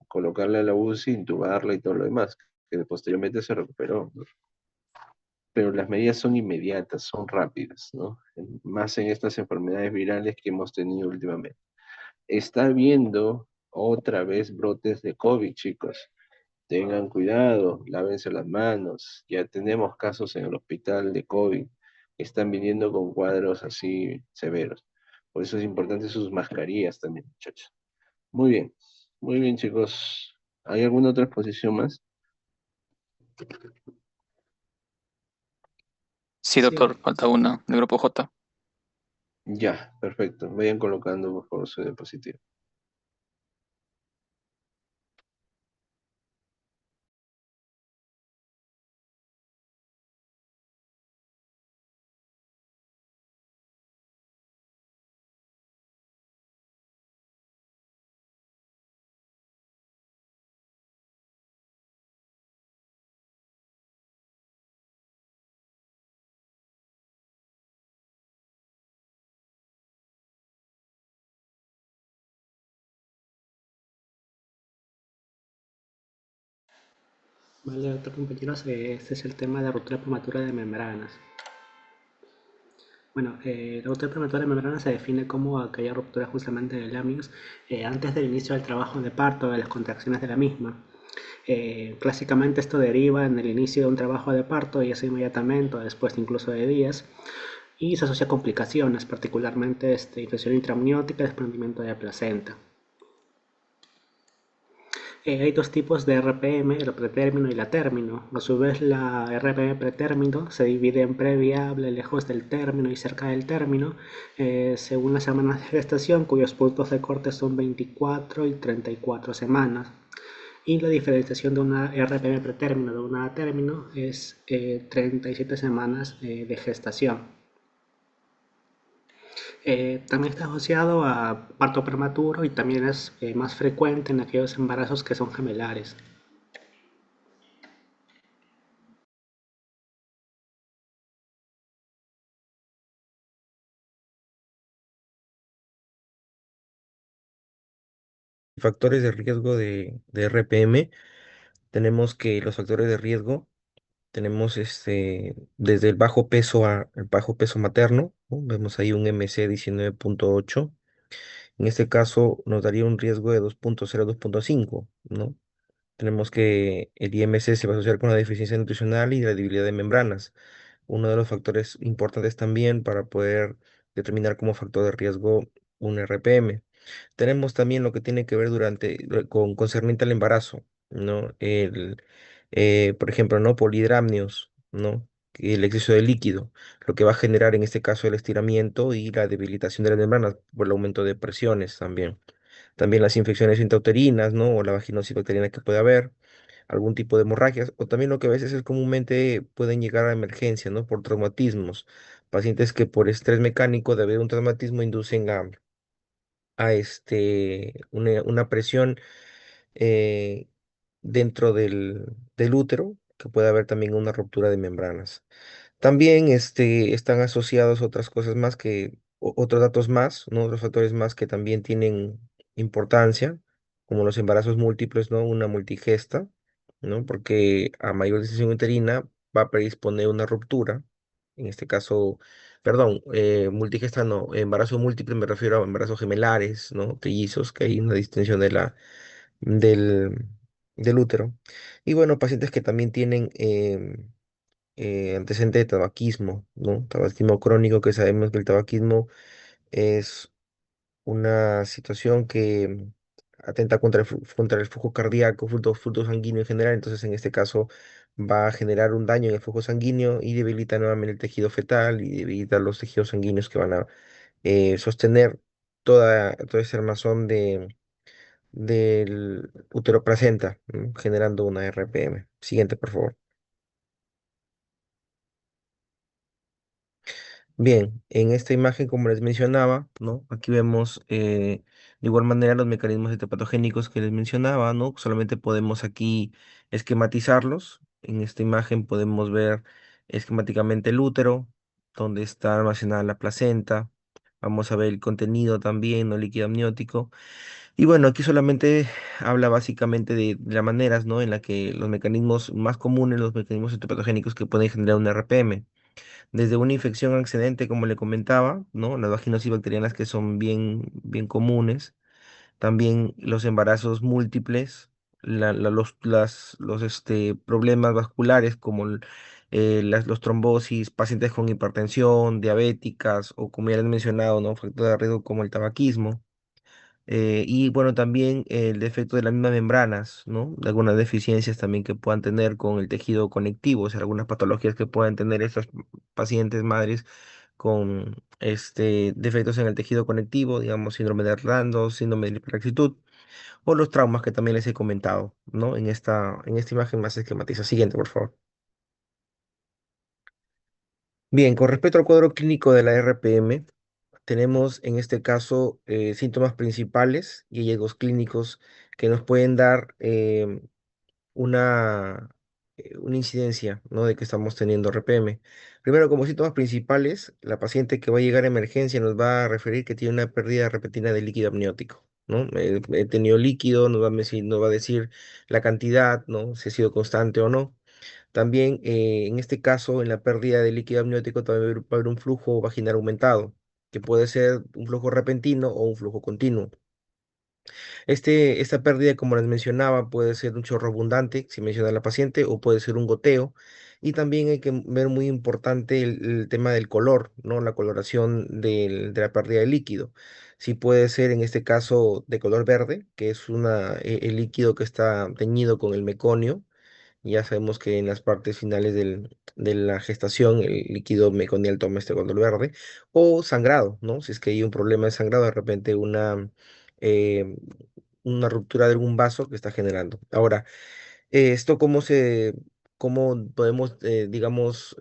colocarla a la UCI, intubarla y todo lo demás, que posteriormente se recuperó, ¿no? Pero las medidas son inmediatas, son rápidas, ¿no? Más en estas enfermedades virales que hemos tenido últimamente. Está habiendo otra vez brotes de COVID, chicos. Tengan cuidado, lávense las manos. Ya tenemos casos en el hospital de COVID que están viniendo con cuadros así severos. Por eso es importante sus mascarillas también, muchachos. Muy bien, chicos. ¿Hay alguna otra exposición más? Sí, doctor, falta una del grupo J. Ya, perfecto. Vayan colocando, por favor, su diapositiva. Vale, doctor compañeros, este es el tema de ruptura prematura de membranas. Bueno, la ruptura prematura de membranas se define como aquella ruptura justamente del amnios antes del inicio del trabajo de parto, de las contracciones de la misma. Clásicamente esto deriva en el inicio de un trabajo de parto, ya sea inmediatamente o después incluso de días, y se asocia a complicaciones, particularmente infección intraamniótica y desprendimiento de la placenta. Hay dos tipos de RPM, el pretérmino y la término. A su vez, la RPM pretérmino se divide en previable, lejos del término y cerca del término, según las semanas de gestación, cuyos puntos de corte son 24 y 34 semanas. Y la diferenciación de una RPM pretérmino de una término es 37 semanas de gestación. También está asociado a parto prematuro y también es más frecuente en aquellos embarazos que son gemelares. Factores de riesgo de RPM, tenemos que los factores de riesgo, tenemos desde el bajo peso al bajo peso materno, ¿no? Vemos ahí un MC 19.8. En este caso nos daría un riesgo de 2.0 a 2.5, ¿no? Tenemos que el IMC se va a asociar con la deficiencia nutricional y la debilidad de membranas, uno de los factores importantes también para poder determinar como factor de riesgo un RPM. Tenemos también lo que tiene que ver con concerniente al embarazo, ¿no? Por ejemplo, ¿no? Polidramnios, ¿no? Que el exceso de líquido, lo que va a generar en este caso el estiramiento y la debilitación de las membranas por el aumento de presiones también. También las infecciones intrauterinas, ¿no? O la vaginosis bacteriana que puede haber, algún tipo de hemorragias, o también lo que a veces es comúnmente pueden llegar a emergencia, ¿no? Por traumatismos. Pacientes que por estrés mecánico de haber un traumatismo inducen a una presión eh, dentro del útero, que puede haber también una ruptura de membranas. También están asociados otras cosas más otros datos más, ¿no? Otros factores más que también tienen importancia, como los embarazos múltiples, ¿no? Una multigesta, ¿no? Porque a mayor distensión uterina va a predisponer una ruptura, en este caso, perdón, multigesta no, embarazo múltiple me refiero a embarazos gemelares, ¿no? Trillizos, que hay una distensión del, del útero. Y bueno, pacientes que también tienen antecedente de tabaquismo, ¿no? Tabaquismo crónico, que sabemos que el tabaquismo es una situación que atenta contra el flujo cardíaco, flujo sanguíneo en general, entonces en este caso va a generar un daño en el flujo sanguíneo y debilita nuevamente el tejido fetal y debilita los tejidos sanguíneos que van a sostener todo ese armazón del útero placenta, ¿no? Generando una RPM. Siguiente, por favor. Bien, en esta imagen, como les mencionaba, ¿no? Aquí vemos de igual manera los mecanismos patogénicos que les mencionaba, ¿no? Solamente podemos aquí esquematizarlos. En esta imagen podemos ver esquemáticamente el útero, donde está almacenada la placenta. Vamos a ver el contenido también, ¿no? Líquido amniótico. Y bueno, aquí solamente habla básicamente de las maneras, ¿no? En la que los mecanismos más comunes, los mecanismos patogénicos que pueden generar un RPM desde una infección excedente, como le comentaba, ¿no? Las vaginosis bacterianas que son bien comunes, también los embarazos múltiples, los problemas vasculares como los trombosis, pacientes con hipertensión, diabéticas o como ya les he mencionado, ¿no? Factor de riesgo como el tabaquismo. Y bueno, también el defecto de las mismas membranas, ¿no? De algunas deficiencias también que puedan tener con el tejido conectivo, o sea, algunas patologías que puedan tener estas pacientes madres con defectos en el tejido conectivo, digamos, síndrome de Orlando, síndrome de hiperlaxitud, o los traumas que también les he comentado, ¿no? En esta imagen más esquematiza. Siguiente, por favor. Bien, con respecto al cuadro clínico de la RPM, tenemos en este caso síntomas principales y hallazgos clínicos que nos pueden dar una incidencia, ¿no? De que estamos teniendo RPM. Primero, como síntomas principales, la paciente que va a llegar a emergencia nos va a referir que tiene una pérdida repentina de líquido amniótico, ¿no? He tenido líquido, nos va a decir la cantidad, ¿no? Si ha sido constante o no. También, en este caso, en la pérdida de líquido amniótico, también va a haber un flujo vaginal aumentado, que puede ser un flujo repentino o un flujo continuo. Esta pérdida, como les mencionaba, puede ser un chorro abundante, si menciona la paciente, o puede ser un goteo. Y también hay que ver muy importante el tema del color, ¿no? La coloración de la pérdida de líquido. Si puede ser en este caso de color verde, que es el líquido que está teñido con el meconio. Ya sabemos que en las partes finales de la gestación el líquido meconial toma este color verde. O sangrado, ¿no? Si es que hay un problema de sangrado, de repente eh, una ruptura de algún vaso que está generando. Ahora, esto cómo podemos, digamos,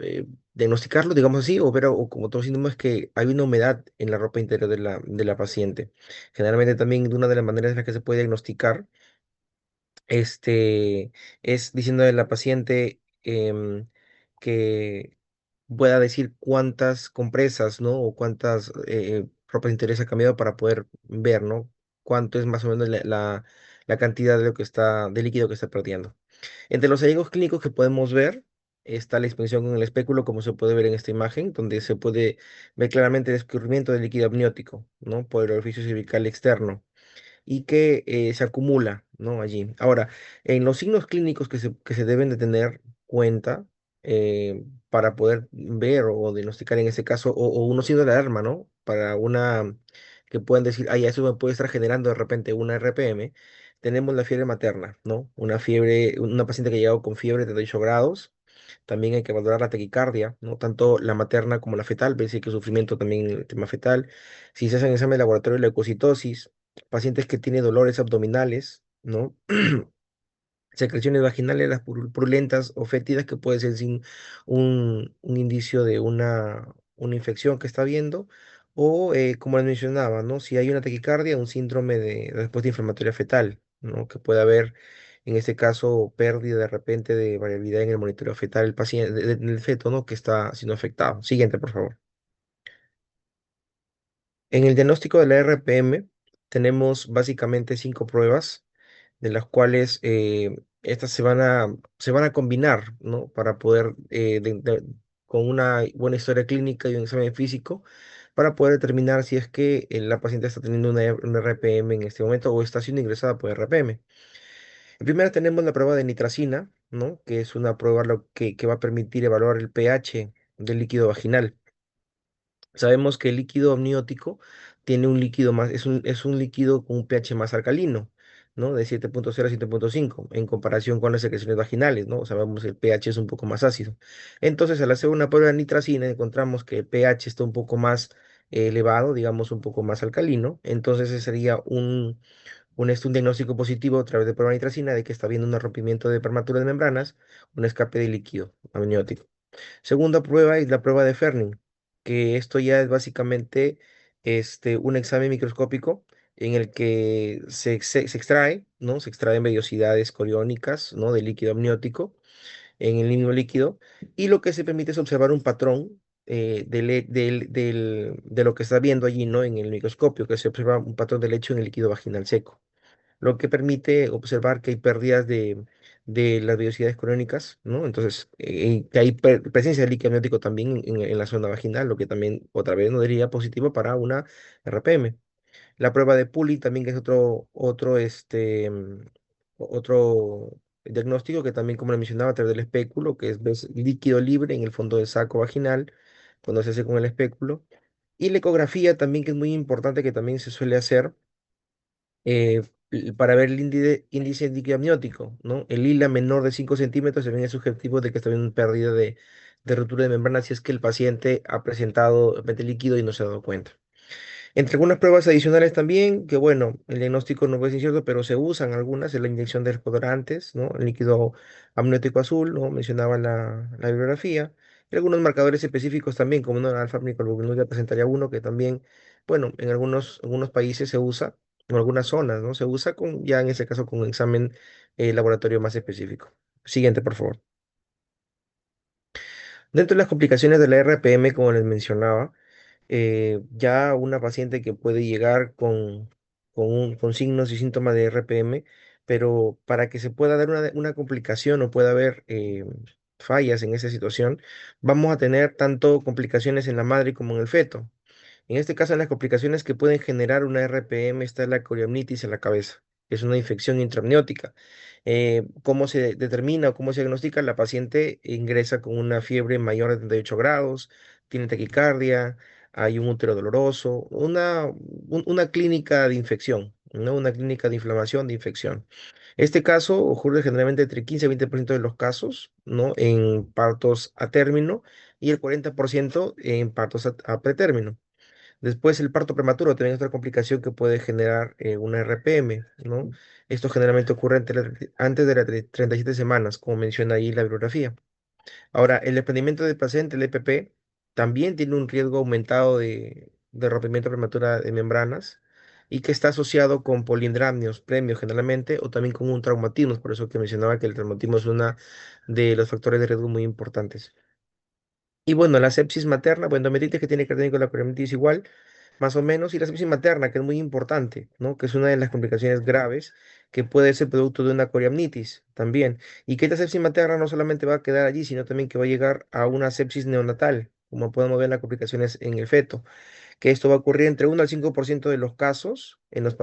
diagnosticarlo, digamos así, o ver, o como todos síntoma es que hay una humedad en la ropa interior de la paciente. Generalmente también una de las maneras en las que se puede diagnosticar es diciéndole a la paciente que pueda decir cuántas compresas, ¿no? O cuántas ropas interiores ha cambiado para poder ver, ¿no? Cuánto es más o menos la cantidad de de líquido que está perdiendo. Entre los hallazgos clínicos que podemos ver está la exposición con el espéculo, como se puede ver en esta imagen, donde se puede ver claramente el escurrimiento del líquido amniótico, ¿no? Por el orificio cervical externo y que se acumula, ¿no? Allí. Ahora, en los signos clínicos que se deben de tener cuenta para poder ver o diagnosticar en ese caso, o unos signos de alarma, ¿no? Para que puedan decir, ay, eso me puede estar generando de repente una RPM. Tenemos la fiebre materna, ¿no? Una paciente que ha llegado con fiebre de 8 grados. También hay que valorar la taquicardia, ¿no? Tanto la materna como la fetal, ver si hay que sufrimiento también en el tema fetal. Si se hacen examen de laboratorio de leucocitosis, pacientes que tienen dolores abdominales, ¿no? Secreciones vaginales, las purulentas o fétidas, que puede ser sin un indicio de una infección que está habiendo, o como les mencionaba, ¿no? Si hay una taquicardia, un síndrome de respuesta inflamatoria fetal, ¿no? Que puede haber, en este caso, pérdida de repente de variabilidad en el monitoreo fetal del paciente, del feto, ¿no? Que está siendo afectado. Siguiente, por favor. En el diagnóstico de la RPM tenemos básicamente 5 pruebas, de las cuales estas se van a combinar, ¿no? Para poder, con una buena historia clínica y un examen físico, para poder determinar si es que la paciente está teniendo una RPM en este momento o está siendo ingresada por RPM. Primero tenemos la prueba de nitracina, ¿no? Que es una prueba que va a permitir evaluar el pH del líquido vaginal. Sabemos que el líquido amniótico tiene un líquido más, es un líquido con un pH más alcalino, ¿no? De 7.0 a 7.5, en comparación con las secreciones vaginales, ¿no? Sabemos que el pH es un poco más ácido. Entonces, al hacer una prueba de nitracina, encontramos que el pH está un poco más elevado, digamos, un poco más alcalino. Entonces, ese sería un diagnóstico positivo a través de prueba de nitracina de que está habiendo un rompimiento de permatura de membranas, un escape de líquido amniótico. Segunda prueba es la prueba de Ferning, que esto ya es básicamente un examen microscópico en el que se extrae, ¿no? Se extraen vellosidades coriónicas, ¿no? De líquido amniótico en el mismo líquido, y lo que se permite es observar un patrón de lo que está viendo allí, ¿no? En el microscopio, que se observa un patrón de lecho en el líquido vaginal seco, lo que permite observar que hay pérdidas de las vellosidades crónicas, ¿no? Entonces, que hay presencia de líquido amniótico también en la zona vaginal, lo que también otra vez nos diría positivo para una RPM. La prueba de Puli también, que es otro diagnóstico que también, como le mencionaba, a través del espéculo, que es ves, líquido libre en el fondo del saco vaginal, cuando se hace con el espéculo. Y la ecografía también, que es muy importante, que también se suele hacer eh, para ver el índice de líquido amniótico, ¿no? El lila menor de 5 centímetros se ven subjetivo de que está habiendo pérdida de ruptura de membrana si es que el paciente ha presentado de repente líquido y no se ha dado cuenta. Entre algunas pruebas adicionales también, que bueno, el diagnóstico no es incierto, pero se usan algunas, es la inyección de descolorantes, ¿no? El líquido amniótico azul, ¿no? Mencionaba la bibliografía. Y algunos marcadores específicos también, como una alfa-amiloglubinuria presentaría uno, que también, bueno, en algunos países se usa, en algunas zonas, ¿no? Se usa ya en ese caso con un examen laboratorio más específico. Siguiente, por favor. Dentro de las complicaciones de la RPM, como les mencionaba, ya una paciente que puede llegar con con signos y síntomas de RPM, pero para que se pueda dar una complicación o pueda haber fallas en esa situación, vamos a tener tanto complicaciones en la madre como en el feto. En este caso, en las complicaciones que pueden generar una RPM está la coriamnitis en la cabeza, que es una infección intraamniótica. ¿Cómo se determina o cómo se diagnostica? La paciente ingresa con una fiebre mayor de 38 grados, tiene taquicardia, hay un útero doloroso, una clínica de infección, ¿no? Una clínica de inflamación, de infección. Este caso ocurre generalmente entre 15 y 20% de los casos, ¿no? En partos a término y el 40% en partos a pretérmino. Después el parto prematuro también es otra complicación que puede generar una RPM, ¿no? Esto generalmente ocurre antes de las 37 semanas, como menciona ahí la bibliografía. Ahora, el desprendimiento del paciente, el EPP, también tiene un riesgo aumentado de rompimiento prematuro de membranas y que está asociado con polindramnios, premios generalmente, o también con un traumatismo, por eso que mencionaba que el traumatismo es uno de los factores de riesgo muy importantes. Y bueno, la sepsis materna, bueno, endometritis que tiene que ver con la coriamnitis igual, más o menos, y la sepsis materna, que es muy importante, ¿no? Que es una de las complicaciones graves que puede ser producto de una coriamnitis también. Y que esta sepsis materna no solamente va a quedar allí, sino también que va a llegar a una sepsis neonatal, como podemos ver en las complicaciones en el feto, que esto va a ocurrir entre 1 al 5% de los casos, en los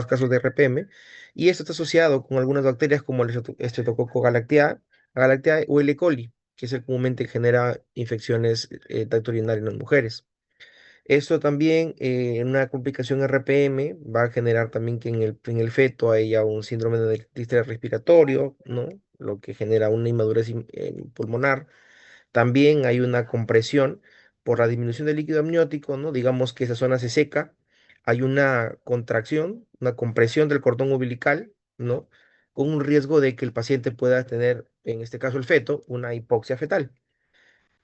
casos de RPM, y esto está asociado con algunas bacterias como el Streptococcus galactiae o el E. coli, que es el que comúnmente genera infecciones tracto urinario en las mujeres. Esto también, una complicación RPM, va a generar también que en el feto haya un síndrome de distrés respiratorio, ¿no? Lo que genera una inmadurez pulmonar. También hay una compresión por la disminución del líquido amniótico, ¿no? Digamos que esa zona se seca, hay una contracción, una compresión del cordón umbilical, ¿no? Con un riesgo de que el paciente pueda tener, en este caso el feto, una hipoxia fetal.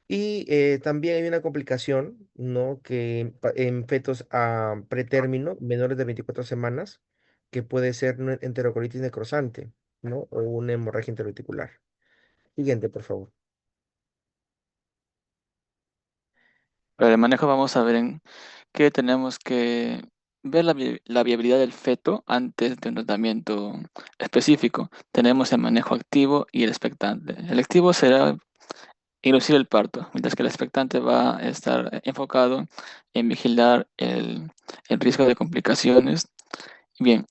Y también hay una complicación, ¿no? Que en fetos a pretérmino, menores de 24 semanas, que puede ser una enterocolitis necrosante, ¿no? O una hemorragia interreticular. Siguiente, por favor. Para el manejo vamos a ver en que tenemos que ver la viabilidad del feto antes de un tratamiento específico. Tenemos el manejo activo y el expectante. El activo será inducir el parto, mientras que el expectante va a estar enfocado en vigilar el riesgo de complicaciones. Bien,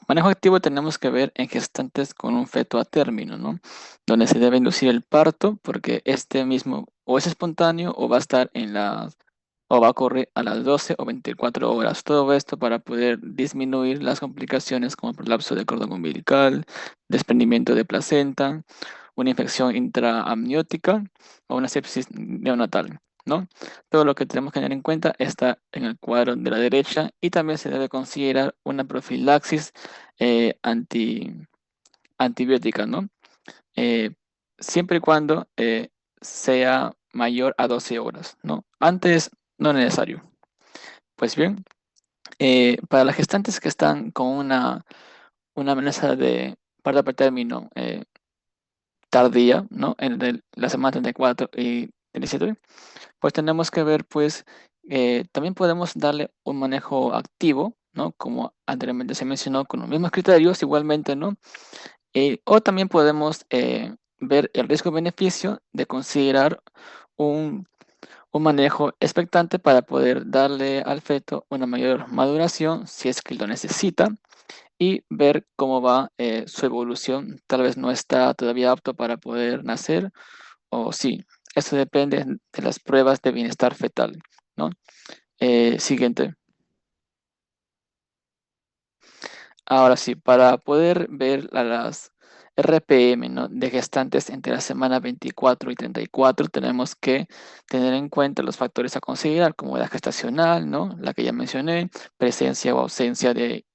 manejo activo tenemos que ver en gestantes con un feto a término, ¿no? Donde se debe inducir el parto porque este mismo o es espontáneo o va a estar o va a ocurrir a las 12 o 24 horas. Todo esto para poder disminuir las complicaciones como prolapso del cordón umbilical, desprendimiento de placenta, una infección intraamniótica o una sepsis neonatal, ¿no? Todo lo que tenemos que tener en cuenta está en el cuadro de la derecha y también se debe considerar una profilaxis antibiótica, ¿no? Eh, siempre y cuando sea mayor a 12 horas, ¿no? Antes no es necesario. Pues bien, para las gestantes que están con una amenaza de parto pretérmino tardía, ¿no? La semana 34 y 37, pues tenemos que ver, pues, también podemos darle un manejo activo, ¿no? Como anteriormente se mencionó, con los mismos criterios, igualmente, ¿no? O también podemos ver el riesgo-beneficio de considerar un manejo expectante para poder darle al feto una mayor maduración si es que lo necesita y ver cómo va su evolución. Tal vez no está todavía apto para poder nacer o sí. Eso depende de las pruebas de bienestar fetal, ¿no? Siguiente. Ahora sí, para poder ver a las RPM, ¿no? De gestantes entre la semana 24 y 34, tenemos que tener en cuenta los factores a considerar, como edad gestacional, ¿no? La que ya mencioné, presencia o ausencia de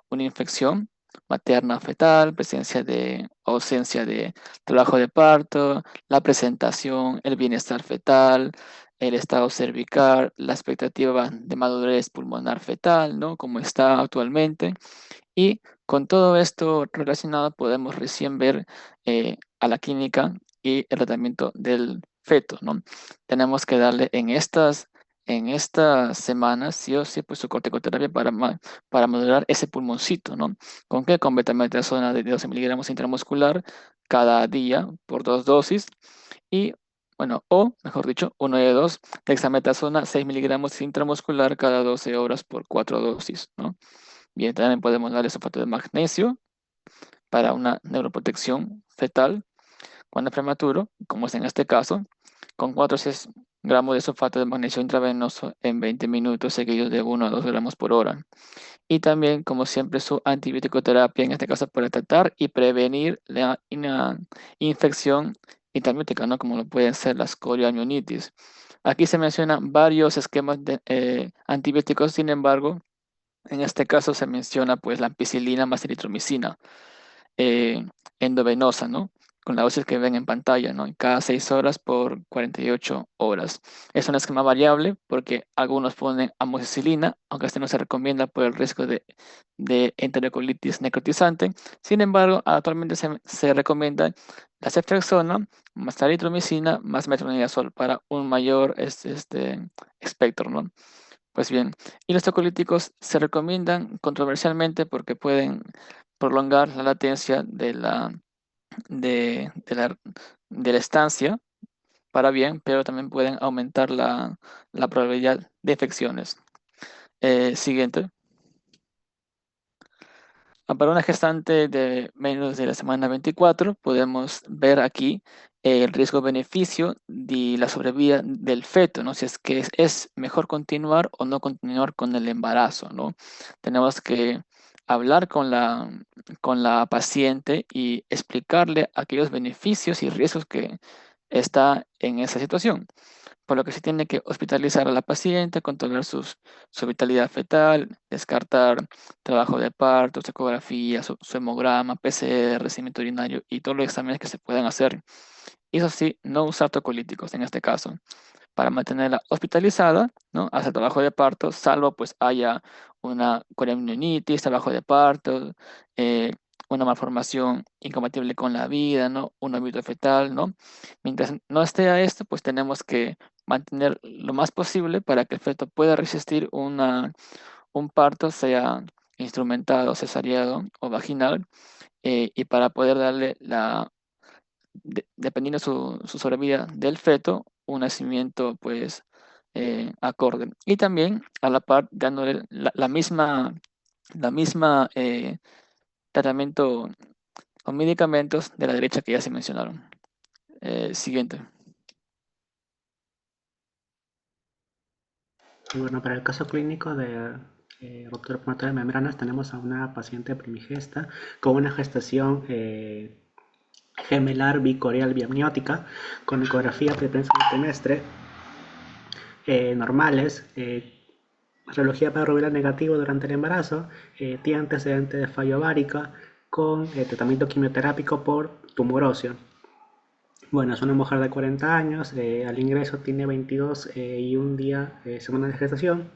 una infección materna fetal, presencia de ausencia de trabajo de parto, la presentación, el bienestar fetal, el estado cervical, la expectativa de madurez pulmonar fetal, ¿no? Como está actualmente. Y con todo esto relacionado podemos recién ver a la clínica y el tratamiento del feto, ¿no? Tenemos que darle en en esta semana, sí o sí, pues su corticoterapia para modular ese pulmoncito, ¿no? ¿Con qué? Con betamethasona de 12 miligramos intramuscular cada día por 2 dosis y, bueno, o mejor dicho, 1 de 2, dexametasona 6 miligramos intramuscular cada 12 horas por 4 dosis, ¿no? Bien, también podemos darle sulfato de magnesio para una neuroprotección fetal cuando es prematuro, como es en este caso, con 4 o 6 gramos de sulfato de magnesio intravenoso en 20 minutos seguidos de 1 a 2 gramos por hora. Y también, como siempre, su antibiótico terapia, en este caso para tratar y prevenir la infección intermiótica, ¿no? Como lo pueden ser las corioamionitis. Aquí se mencionan varios esquemas de antibióticos, sin embargo, en este caso se menciona pues la ampicilina más eritromicina eh, endovenosa, ¿no? Con la dosis que ven en pantalla, ¿no? Cada 6 horas por 48 horas. Es un esquema variable porque algunos ponen amoxicilina, aunque este no se recomienda por el riesgo de enterocolitis necrotizante. Sin embargo, actualmente se recomienda la ceftriaxona más la eritromicina más metronidazol para un mayor espectro, ¿no? Pues bien, y los tocolíticos se recomiendan controversialmente porque pueden prolongar la latencia de la estancia para bien, pero también pueden aumentar la probabilidad de infecciones. Siguiente. Para una gestante de menos de la semana 24, podemos ver aquí el riesgo-beneficio de la sobrevida del feto, ¿no? Si es que es mejor continuar o no continuar con el embarazo, ¿no? Tenemos que hablar con la paciente y explicarle aquellos beneficios y riesgos que está en esa situación, por lo que se tiene que hospitalizar a la paciente, controlar su vitalidad fetal, descartar trabajo de parto, ecografía, su hemograma, PCR, cimiento urinario y todos los exámenes que se puedan hacer. Y eso sí, no usar tocolíticos en este caso, para mantenerla hospitalizada, ¿no? Hacer trabajo de parto, salvo pues haya una corioamnionitis, trabajo de parto, una malformación incompatible con la vida, ¿no? Un óbito fetal, ¿no? Mientras no esté a esto, pues tenemos que mantener lo más posible para que el feto pueda resistir un parto, sea instrumentado, cesariado o vaginal, y para poder darle dependiendo su sobrevida del feto, un nacimiento pues acorde. Y también a la par dándole la misma tratamiento con medicamentos de la derecha que ya se mencionaron. Siguiente. Bueno, para el caso clínico de ruptura prematura de membranas tenemos a una paciente primigesta con una gestación gemelar bicoreal biamniótica con ecografía de primer trimestre normales, radiología pararubilar negativo durante el embarazo, tiene antecedente de fallo ovárica con tratamiento quimioterápico por tumor óseo. Bueno, es una mujer de 40 años, al ingreso tiene 22 y un día, semana de gestación,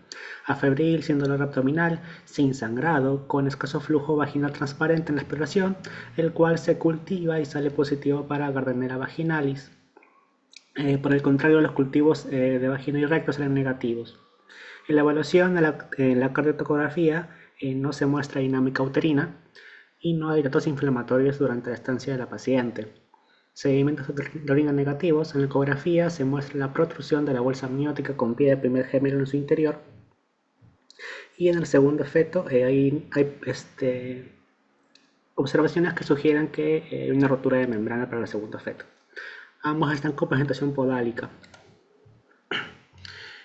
afebril, sin dolor abdominal, sin sangrado, con escaso flujo vaginal transparente en la exploración, el cual se cultiva y sale positivo para Gardnerella vaginalis. Por el contrario, los cultivos de vagina y recto salen negativos. En la evaluación de la cardiotocografía no se muestra dinámica uterina y no hay datos inflamatorios durante la estancia de la paciente. Sedimentos de orina negativos. En la ecografía se muestra la protrusión de la bolsa amniótica con pie de primer gemelo en su interior. Y en el segundo feto hay observaciones que sugieren que hay una rotura de membrana para el segundo feto. Ambos están con presentación podálica.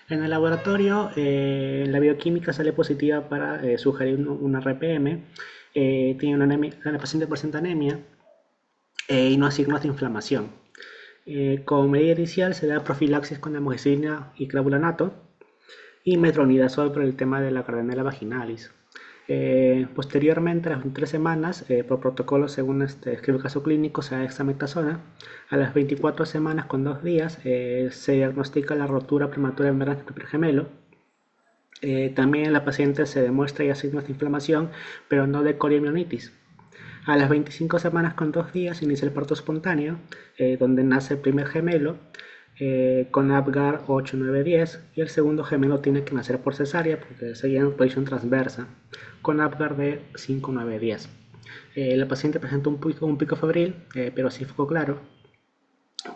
En el laboratorio, la bioquímica sale positiva para sugerir una RPM. Tiene una anemia, la paciente presenta anemia y no hay signos de inflamación. Como medida inicial se da profilaxis con amoxicilina y clavulanato y metronidazol por el tema de la Gardnerella vaginalis. Posteriormente, a las 23 semanas, por protocolo según el caso clínico, se da dexametasona. A las 24 semanas con 2 días se diagnostica la rotura prematura de membranas del primer gemelo. También en la paciente se demuestra ya signos de inflamación, pero no de corioamionitis. A las 25 semanas con 2 días inicia el parto espontáneo, donde nace el primer gemelo. con Apgar 8, 9, 10, y el segundo gemelo tiene que nacer por cesárea porque seguía en posición transversa, con Apgar de 5, 9, 10. La paciente presenta un pico febril, pero sin foco claro.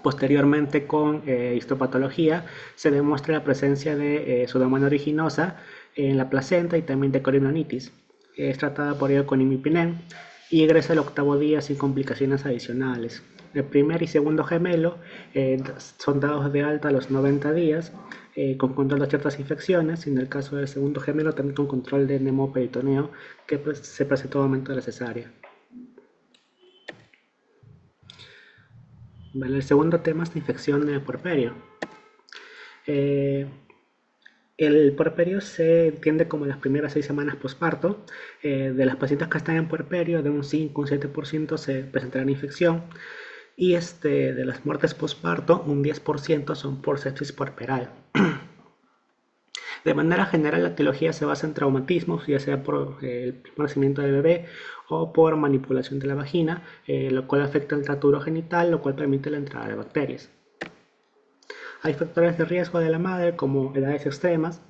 Posteriormente, con histopatología, se demuestra la presencia de Pseudomonas aeruginosa en la placenta y también de corinonitis. Es tratada por ello con imipinen y egresa el octavo día sin complicaciones adicionales. El primer y segundo gemelo son dados de alta a los 90 días con control de ciertas infecciones, y en el caso del segundo gemelo también con control de nemoperitoneo que se presentó al momento de la cesárea. Vale, el segundo tema es la infección de puerperio. El puerperio se entiende como las primeras 6 semanas posparto. De las pacientes que están en puerperio, de un 5 un 7% se presentará la infección. Y de las muertes posparto, un 10% son por sepsis puerperal. De manera general, la etiología se basa en traumatismos, ya sea por el nacimiento del bebé o por manipulación de la vagina, lo cual afecta el tracto urogenital, lo cual permite la entrada de bacterias. Hay factores de riesgo de la madre como edades extremas,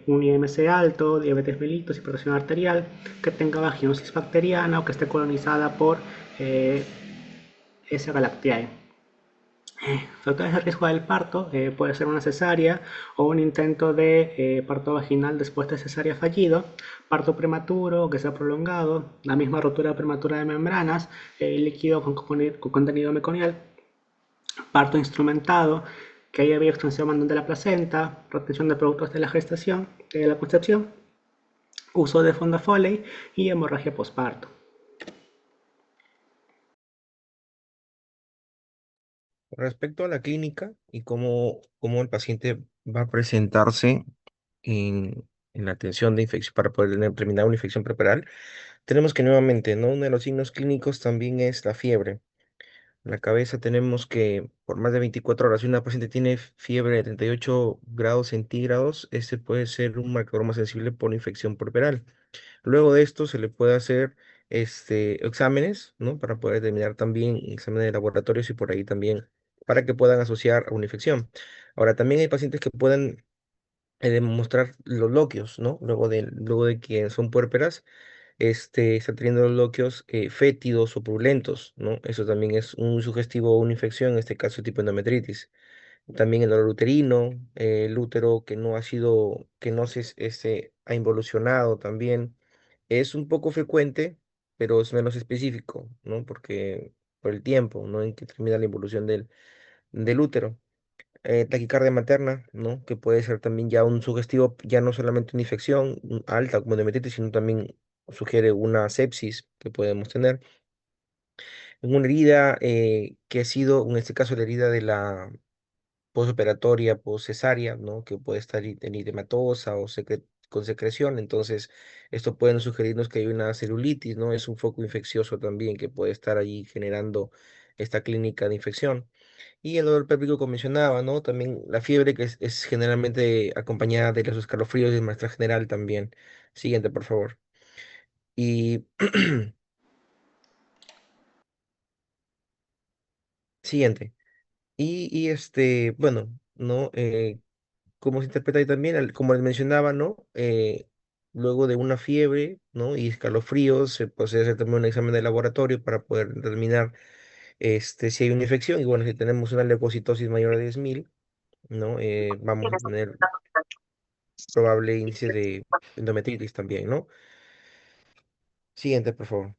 un IMC alto, diabetes mellitus, hipertensión arterial, que tenga vaginosis bacteriana o que esté colonizada por S. galactiae. Factores de riesgo del parto puede ser una cesárea o un intento de parto vaginal después de cesárea fallido, parto prematuro que sea prolongado, la misma rotura prematura de membranas, líquido con contenido meconial, parto instrumentado, que haya habido extensión manual de la placenta, retención de productos de la gestación, de la concepción, uso de fonda Foley y hemorragia posparto. Respecto a la clínica y cómo el paciente va a presentarse en la atención de infección para poder determinar una infección preparal, tenemos que nuevamente, ¿no? Uno de los signos clínicos también es la fiebre. En la cabeza tenemos que por más de 24 horas, si una paciente tiene fiebre de 38 grados centígrados, este puede ser un marcador más sensible por infección puerperal. Luego de esto se le puede hacer exámenes, ¿no? Para poder determinar también exámenes de laboratorios y por ahí también para que puedan asociar a una infección. Ahora, también hay pacientes que pueden demostrar los loquios, ¿no? Luego de que son puérperas, están teniendo los loquios fétidos o purulentos, ¿no? Eso también es un sugestivo o una infección, en este caso tipo endometritis. También el dolor uterino, el útero que no ha sido, que no ha involucionado también. Es un poco frecuente, pero es menos específico, ¿no? Porque por el tiempo, ¿no? En que termina la involución del útero. Taquicardia materna, ¿no? Que puede ser también ya un sugestivo, ya no solamente una infección alta como endometritis, sino también sugiere una sepsis que podemos tener. En una herida que ha sido, en este caso, la herida de la postoperatoria, postcesárea, ¿no? Que puede estar eritematosa o con secreción. Entonces, esto puede sugerirnos que hay una celulitis, ¿no? Es un foco infeccioso también que puede estar allí generando esta clínica de infección. Y el dolor pélvico que mencionaba, ¿no? También la fiebre que es generalmente acompañada de los escalofríos y el malestar general también. Siguiente, por favor. Y siguiente. Bueno, ¿no? Como se interpreta ahí también, como les mencionaba, ¿no? Luego de una fiebre, ¿no? Y escalofríos, se puede hacer también un examen de laboratorio para poder determinar si hay una infección. Y bueno, si tenemos una leucocitosis mayor a 10.000, ¿no? Vamos a tener probable índice de endometritis también, ¿no? Siguiente, por favor.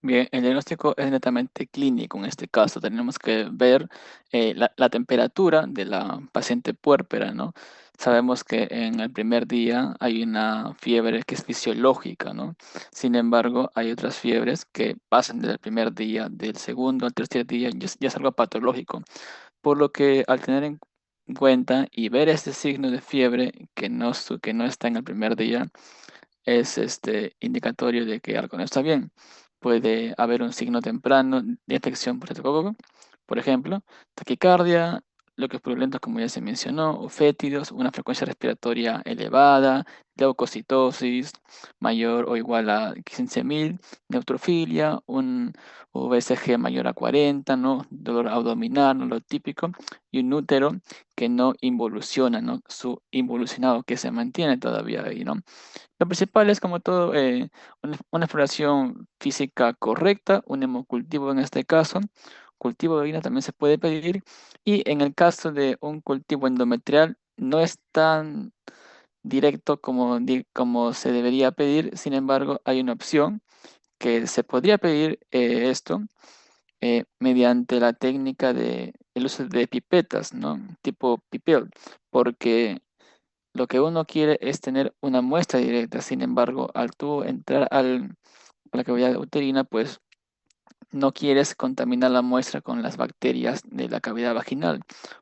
Bien, el diagnóstico es netamente clínico. En este caso, tenemos que ver la temperatura de la paciente puérpera, ¿no? Sabemos que en el primer día hay una fiebre que es fisiológica, ¿no? Sin embargo, hay otras fiebres que pasan del primer día, del segundo al tercer día, ya es algo patológico. Por lo que al tener en cuenta y ver este signo de fiebre que no está en el primer día, es indicatorio de que algo no está bien. Puede haber un signo temprano de infección por ejemplo, taquicardia, bloques purulentos, como ya se mencionó, o fétidos, una frecuencia respiratoria elevada, leucocitosis mayor o igual a 15.000, neutrofilia, un VSG mayor a 40, ¿no? Dolor abdominal, ¿no? Lo típico, y un útero que no involuciona, ¿no? Su involucionado que se mantiene todavía ahí, ¿no? Lo principal es, como todo, una exploración física correcta, un hemocultivo en este caso. Cultivo de orina también se puede pedir. Y en el caso de un cultivo endometrial, no es tan directo como se debería pedir. Sin embargo, hay una opción que se podría pedir esto mediante la técnica de el uso de pipetas, ¿no? Tipo pipel, porque lo que uno quiere es tener una muestra directa. Sin embargo, al tú entrar a la cavidad uterina, pues no quieres contaminar la muestra con las bacterias de la cavidad vaginal,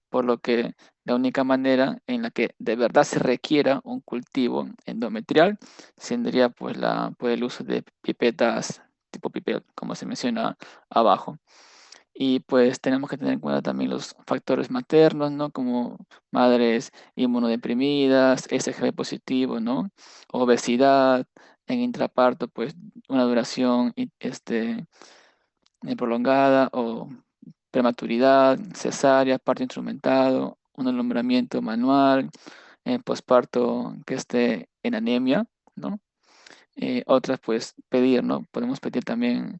por lo que la única manera en la que de verdad se requiera un cultivo endometrial sería pues por el uso de pipetas tipo pipel, como se menciona abajo. Y pues tenemos que tener en cuenta también los factores maternos, ¿no? Como madres inmunodeprimidas, SGB positivo, ¿no? Obesidad, en intraparto, pues una duración prolongada o prematuridad, cesárea, parto instrumentado, un alumbramiento manual, posparto que esté en anemia, ¿no? Otras, pues pedir, ¿no? Podemos pedir también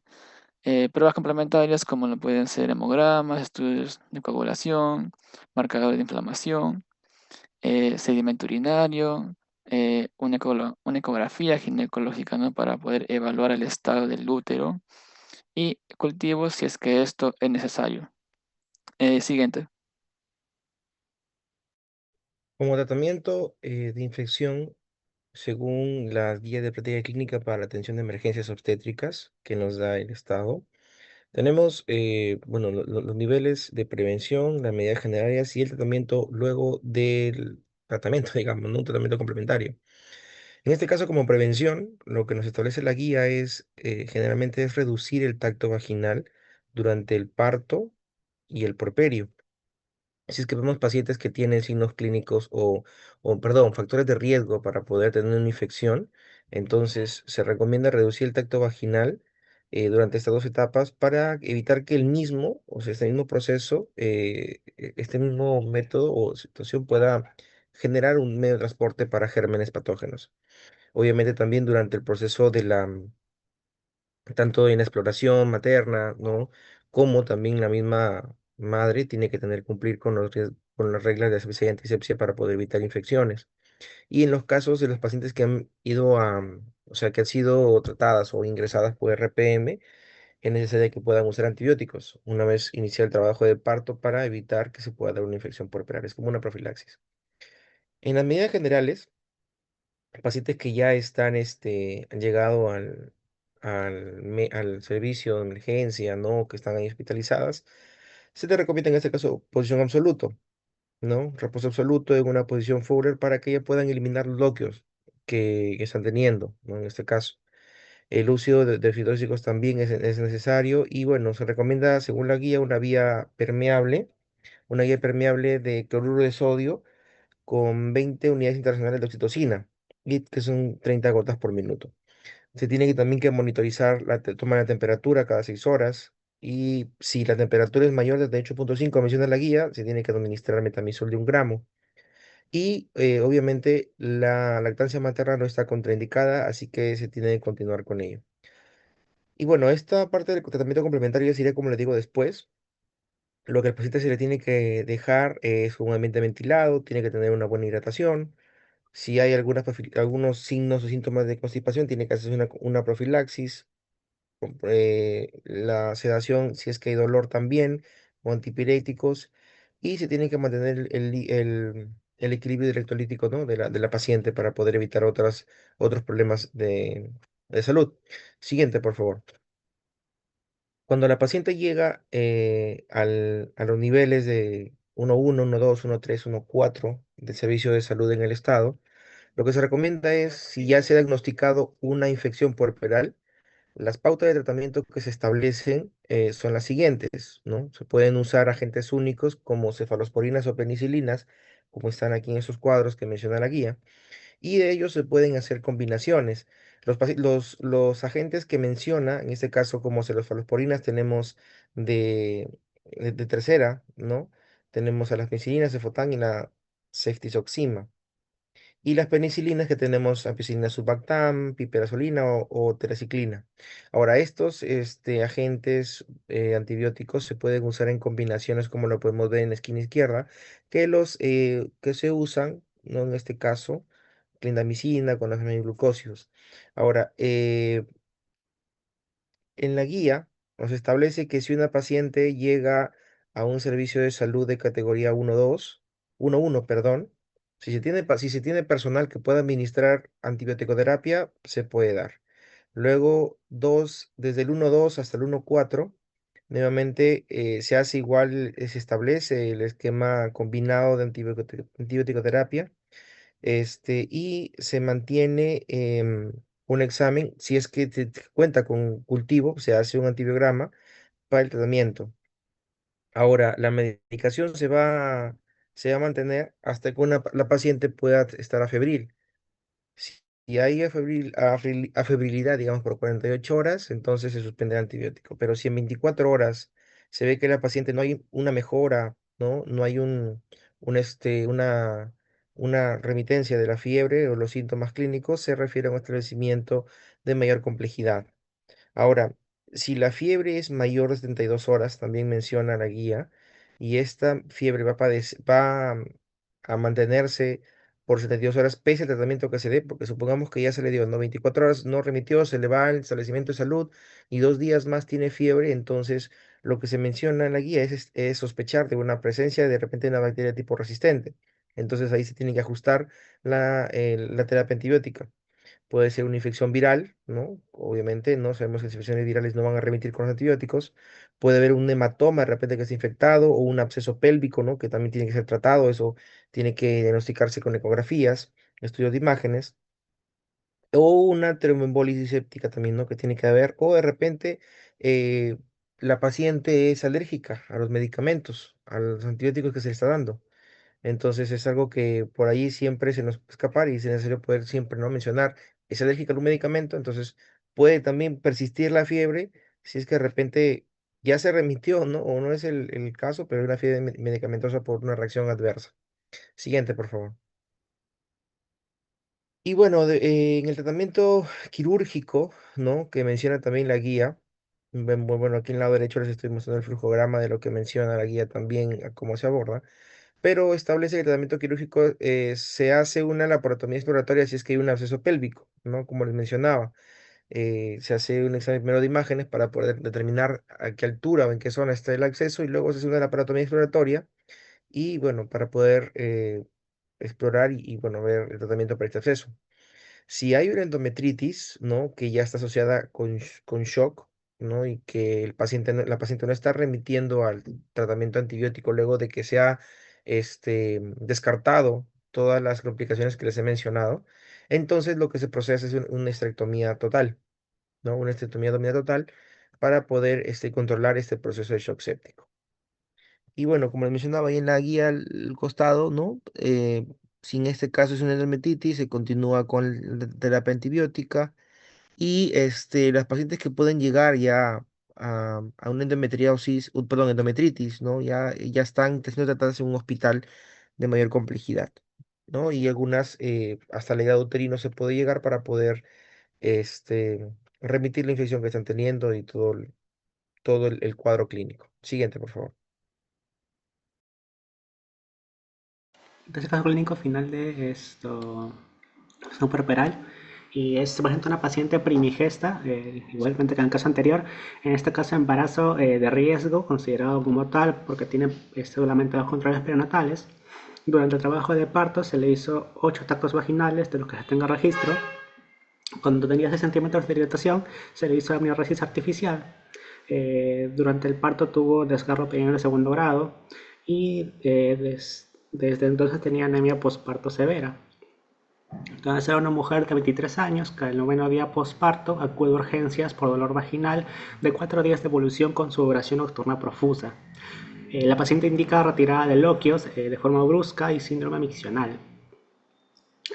pruebas complementarias como lo pueden ser hemogramas, estudios de coagulación, marcadores de inflamación, sedimento urinario, una ecografía ginecológica, ¿no? Para poder evaluar el estado del útero y cultivos si es que esto es necesario. Siguiente. Como tratamiento de infección, según la guía de práctica clínica para la atención de emergencias obstétricas que nos da el Estado, tenemos bueno, los niveles de prevención, las medidas generales y el tratamiento luego del tratamiento, digamos, ¿no? Un tratamiento complementario. En este caso, como prevención, lo que nos establece la guía es, generalmente es reducir el tacto vaginal durante el parto y el puerperio. Si es que vemos pacientes que tienen signos clínicos perdón, factores de riesgo para poder tener una infección, entonces se recomienda reducir el tacto vaginal durante estas dos etapas para evitar que el mismo, o sea, este mismo proceso, este mismo método o situación pueda generar un medio de transporte para gérmenes patógenos. Obviamente también durante el proceso de tanto en la exploración materna, ¿no? Como también la misma madre tiene que tener cumplir con con las reglas de asepsia y antisepsia para poder evitar infecciones. Y en los casos de los pacientes que han ido o sea, que han sido tratadas o ingresadas por RPM, es necesario que puedan usar antibióticos una vez inicia el trabajo de parto para evitar que se pueda dar una infección puerperal. Es como una profilaxis. En las medidas generales, pacientes que ya están, han llegado al servicio de emergencia, ¿no? Que están ahí hospitalizadas, se te recomienda en este caso posición absoluto, ¿no? Reposo absoluto en una posición Fowler para que ya puedan eliminar los bloqueos que están teniendo, ¿no? En este caso. El uso de fitotóxicos también es necesario y bueno, se recomienda según la guía una guía permeable de cloruro de sodio con 20 unidades internacionales de oxitocina, y que son 30 gotas por minuto. Se tiene que también que monitorizar toma la temperatura cada 6 horas, y si la temperatura es mayor de 38,5, menciona la guía, se tiene que administrar metamizol de 1 gramo. Y obviamente la lactancia materna no está contraindicada, así que se tiene que continuar con ello. Y bueno, esta parte del tratamiento complementario ya sería como le digo después. Lo que al paciente se le tiene que dejar es un ambiente ventilado, tiene que tener una buena hidratación. Si hay algunos signos o síntomas de constipación, tiene que hacerse una profilaxis. La sedación, si es que hay dolor también, o antipiréticos. Y se tiene que mantener el equilibrio electrolítico, ¿no? de la paciente para poder evitar otros problemas de salud. Siguiente, por favor. Cuando la paciente llega a los niveles de 1.1, 1.2, 1.3, 1.4 del servicio de salud en el estado, lo que se recomienda es, si ya se ha diagnosticado una infección puerperal, las pautas de tratamiento que se establecen son las siguientes, ¿no? Se pueden usar agentes únicos como cefalosporinas o penicilinas, como están aquí en esos cuadros que menciona la guía, y de ellos se pueden hacer combinaciones. Los agentes que menciona, en este caso como cefalosporinas, tenemos de tercera, ¿no? Tenemos a las penicilinas, cefotán y la ceftizoxima. Y las penicilinas que tenemos ampicilina sulbactam, piperazolina o tetraciclina. Ahora, estos agentes antibióticos se pueden usar en combinaciones como lo podemos ver en la esquina izquierda, que se usan, ¿no? En este caso, clindamicina con los aminoglucósidos. Ahora, en la guía nos establece que si una paciente llega a un servicio de salud de categoría 1 perdón, si se tiene personal que pueda administrar antibiótico-terapia, se puede dar. Luego, desde el 1.2 hasta el 1.4, nuevamente se hace igual, se establece el esquema combinado de antibiótico-terapia y se mantiene un examen, si es que se cuenta con cultivo, se hace un antibiograma para el tratamiento. Ahora, la medicación se va a mantener hasta que la paciente pueda estar afebril. Si hay afebrilidad, digamos, por 48 horas, entonces se suspende el antibiótico. Pero si en 24 horas se ve que la paciente no hay una mejora, ¿no? No hay un, este, una remitencia de la fiebre o los síntomas clínicos, se refiere a un establecimiento de mayor complejidad. Ahora, si la fiebre es mayor de 72 horas, también menciona la guía, y esta fiebre va a mantenerse por 72 horas pese al tratamiento que se dé, porque supongamos que ya se le dio, ¿no? 24 horas no remitió, se le va al establecimiento de salud y 2 días más tiene fiebre, entonces lo que se menciona en la guía es sospechar de una presencia de repente de una bacteria tipo resistente. Entonces ahí se tiene que ajustar la terapia antibiótica. Puede ser una infección viral, ¿no? Obviamente, no sabemos que las infecciones virales no van a remitir con los antibióticos. Puede haber un hematoma de repente que esté infectado o un absceso pélvico, ¿no? Que también tiene que ser tratado. Eso tiene que diagnosticarse con ecografías, estudios de imágenes. O una tromboembolisis séptica también, ¿no? Que tiene que haber. O de repente eh, la paciente es alérgica a los medicamentos, a los antibióticos que se le está dando. Entonces es algo que por ahí siempre se nos puede escapar y es necesario poder siempre no mencionar. Es alérgica a un medicamento, entonces puede también persistir la fiebre si es que de repente ya se remitió, ¿no? O no es el caso, pero hay una fiebre medicamentosa por una reacción adversa. Siguiente, por favor. Y bueno, en el tratamiento quirúrgico, ¿no? Que menciona también la guía. Bueno, aquí en el lado derecho les estoy mostrando el flujograma de lo que menciona la guía también, a cómo se aborda, pero establece que el tratamiento quirúrgico se hace una laparotomía exploratoria si es que hay un absceso pélvico, ¿no? Como les mencionaba, se hace un examen primero de imágenes para poder determinar a qué altura o en qué zona está el absceso y luego se hace una laparotomía exploratoria y bueno, para poder explorar bueno, ver el tratamiento para este absceso. Si hay una endometritis, ¿no? Que ya está asociada con shock, ¿no? Y que la paciente no está remitiendo al tratamiento antibiótico luego de que se ha descartado todas las complicaciones que les he mencionado, entonces lo que se procede es una histerectomía total, ¿no? Una histerectomía abdominal total para poder controlar este proceso de shock séptico. Y bueno, como les mencionaba ahí en la guía al costado, ¿no? Si en este caso es una endometritis, se continúa con la terapia antibiótica y las pacientes que pueden llegar ya a una endometriosis, perdón, endometritis, ¿no? Ya están siendo tratadas en un hospital de mayor complejidad, ¿no? Y algunas hasta el legado uterino se puede llegar para poder remitir la infección que están teniendo y todo el cuadro clínico. Siguiente, por favor. Entonces, el caso clínico final de esto supraperal y se presenta una paciente primigesta, igualmente que en el caso anterior, en este caso embarazo de riesgo, considerado como tal porque tiene solamente 2 controles prenatales. Durante el trabajo de parto se le hizo 8 tactos vaginales de los que se tenga registro. Cuando tenía 6 centímetros de dilatación se le hizo amnioresis artificial. Durante el parto tuvo desgarro perineal de 2.º grado y desde entonces tenía anemia postparto severa. Entonces era una mujer de 23 años que al noveno día postparto acude a urgencias por dolor vaginal de 4 días de evolución con sudoración nocturna profusa. La paciente indica retirada de loquios de forma brusca y síndrome miccional.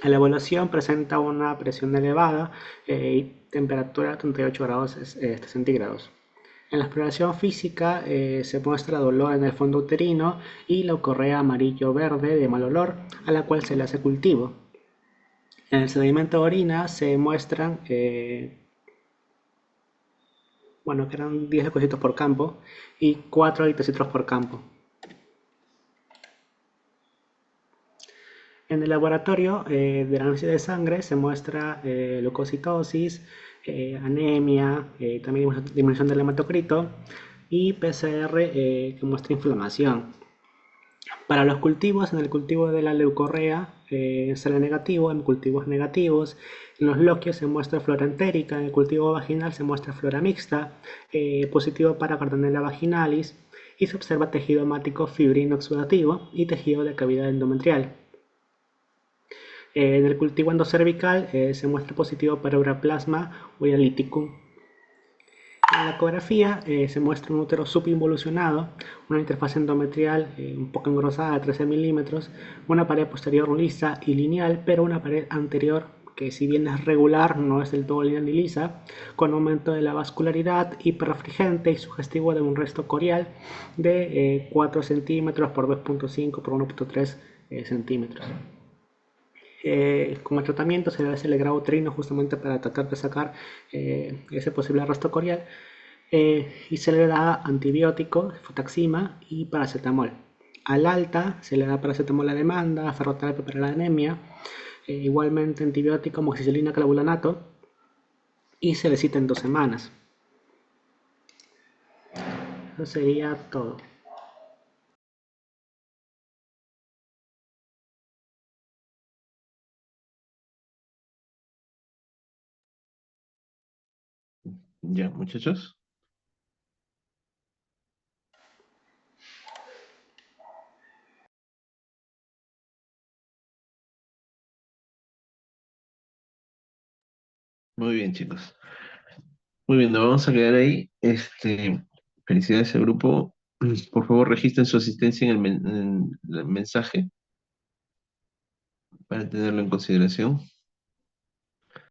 A la evaluación presenta una presión elevada y temperatura de 38 grados centígrados. En la exploración física se muestra dolor en el fondo uterino y leucorrea amarillo-verde de mal olor, a la cual se le hace cultivo. En el sedimento de orina se muestran, bueno, que eran 10 leucocitos por campo y 4 eritrocitos por campo. En el laboratorio del análisis de sangre se muestra leucocitosis, anemia, también disminución del hematocrito y PCR que muestra inflamación. Para los cultivos, en el cultivo de la leucorrea sale negativo, en cultivos negativos. En los loquios se muestra flora entérica, en el cultivo vaginal se muestra flora mixta, positivo para Gardnerella vaginalis y se observa tejido hemático fibrino exudativo y tejido de cavidad endometrial. En el cultivo endocervical se muestra positivo para Uraplasma urialyticum. En la ecografía se muestra un útero subinvolucionado, una interfaz endometrial un poco engrosada de 13 milímetros, una pared posterior lisa y lineal, pero una pared anterior que si bien es regular, no es del todo lineal ni lisa, con aumento de la vascularidad, hiperrefringente y sugestivo de un resto corial de 4 centímetros por 2.5 por 1.3 centímetros. Como tratamiento se le hace el grado uterino justamente para tratar de sacar ese posible arrastro corial y se le da antibiótico, futaxima y paracetamol. Al alta se le da paracetamol a demanda, ferroterapia para la anemia, igualmente antibiótico, amoxicilina, clavulanato y se le cita en 2 semanas. Eso sería todo. Ya, muchachos. Muy bien, chicos. Muy bien, nos vamos a quedar ahí. Felicidades al grupo. Por favor, registren su asistencia en el mensaje para tenerlo en consideración.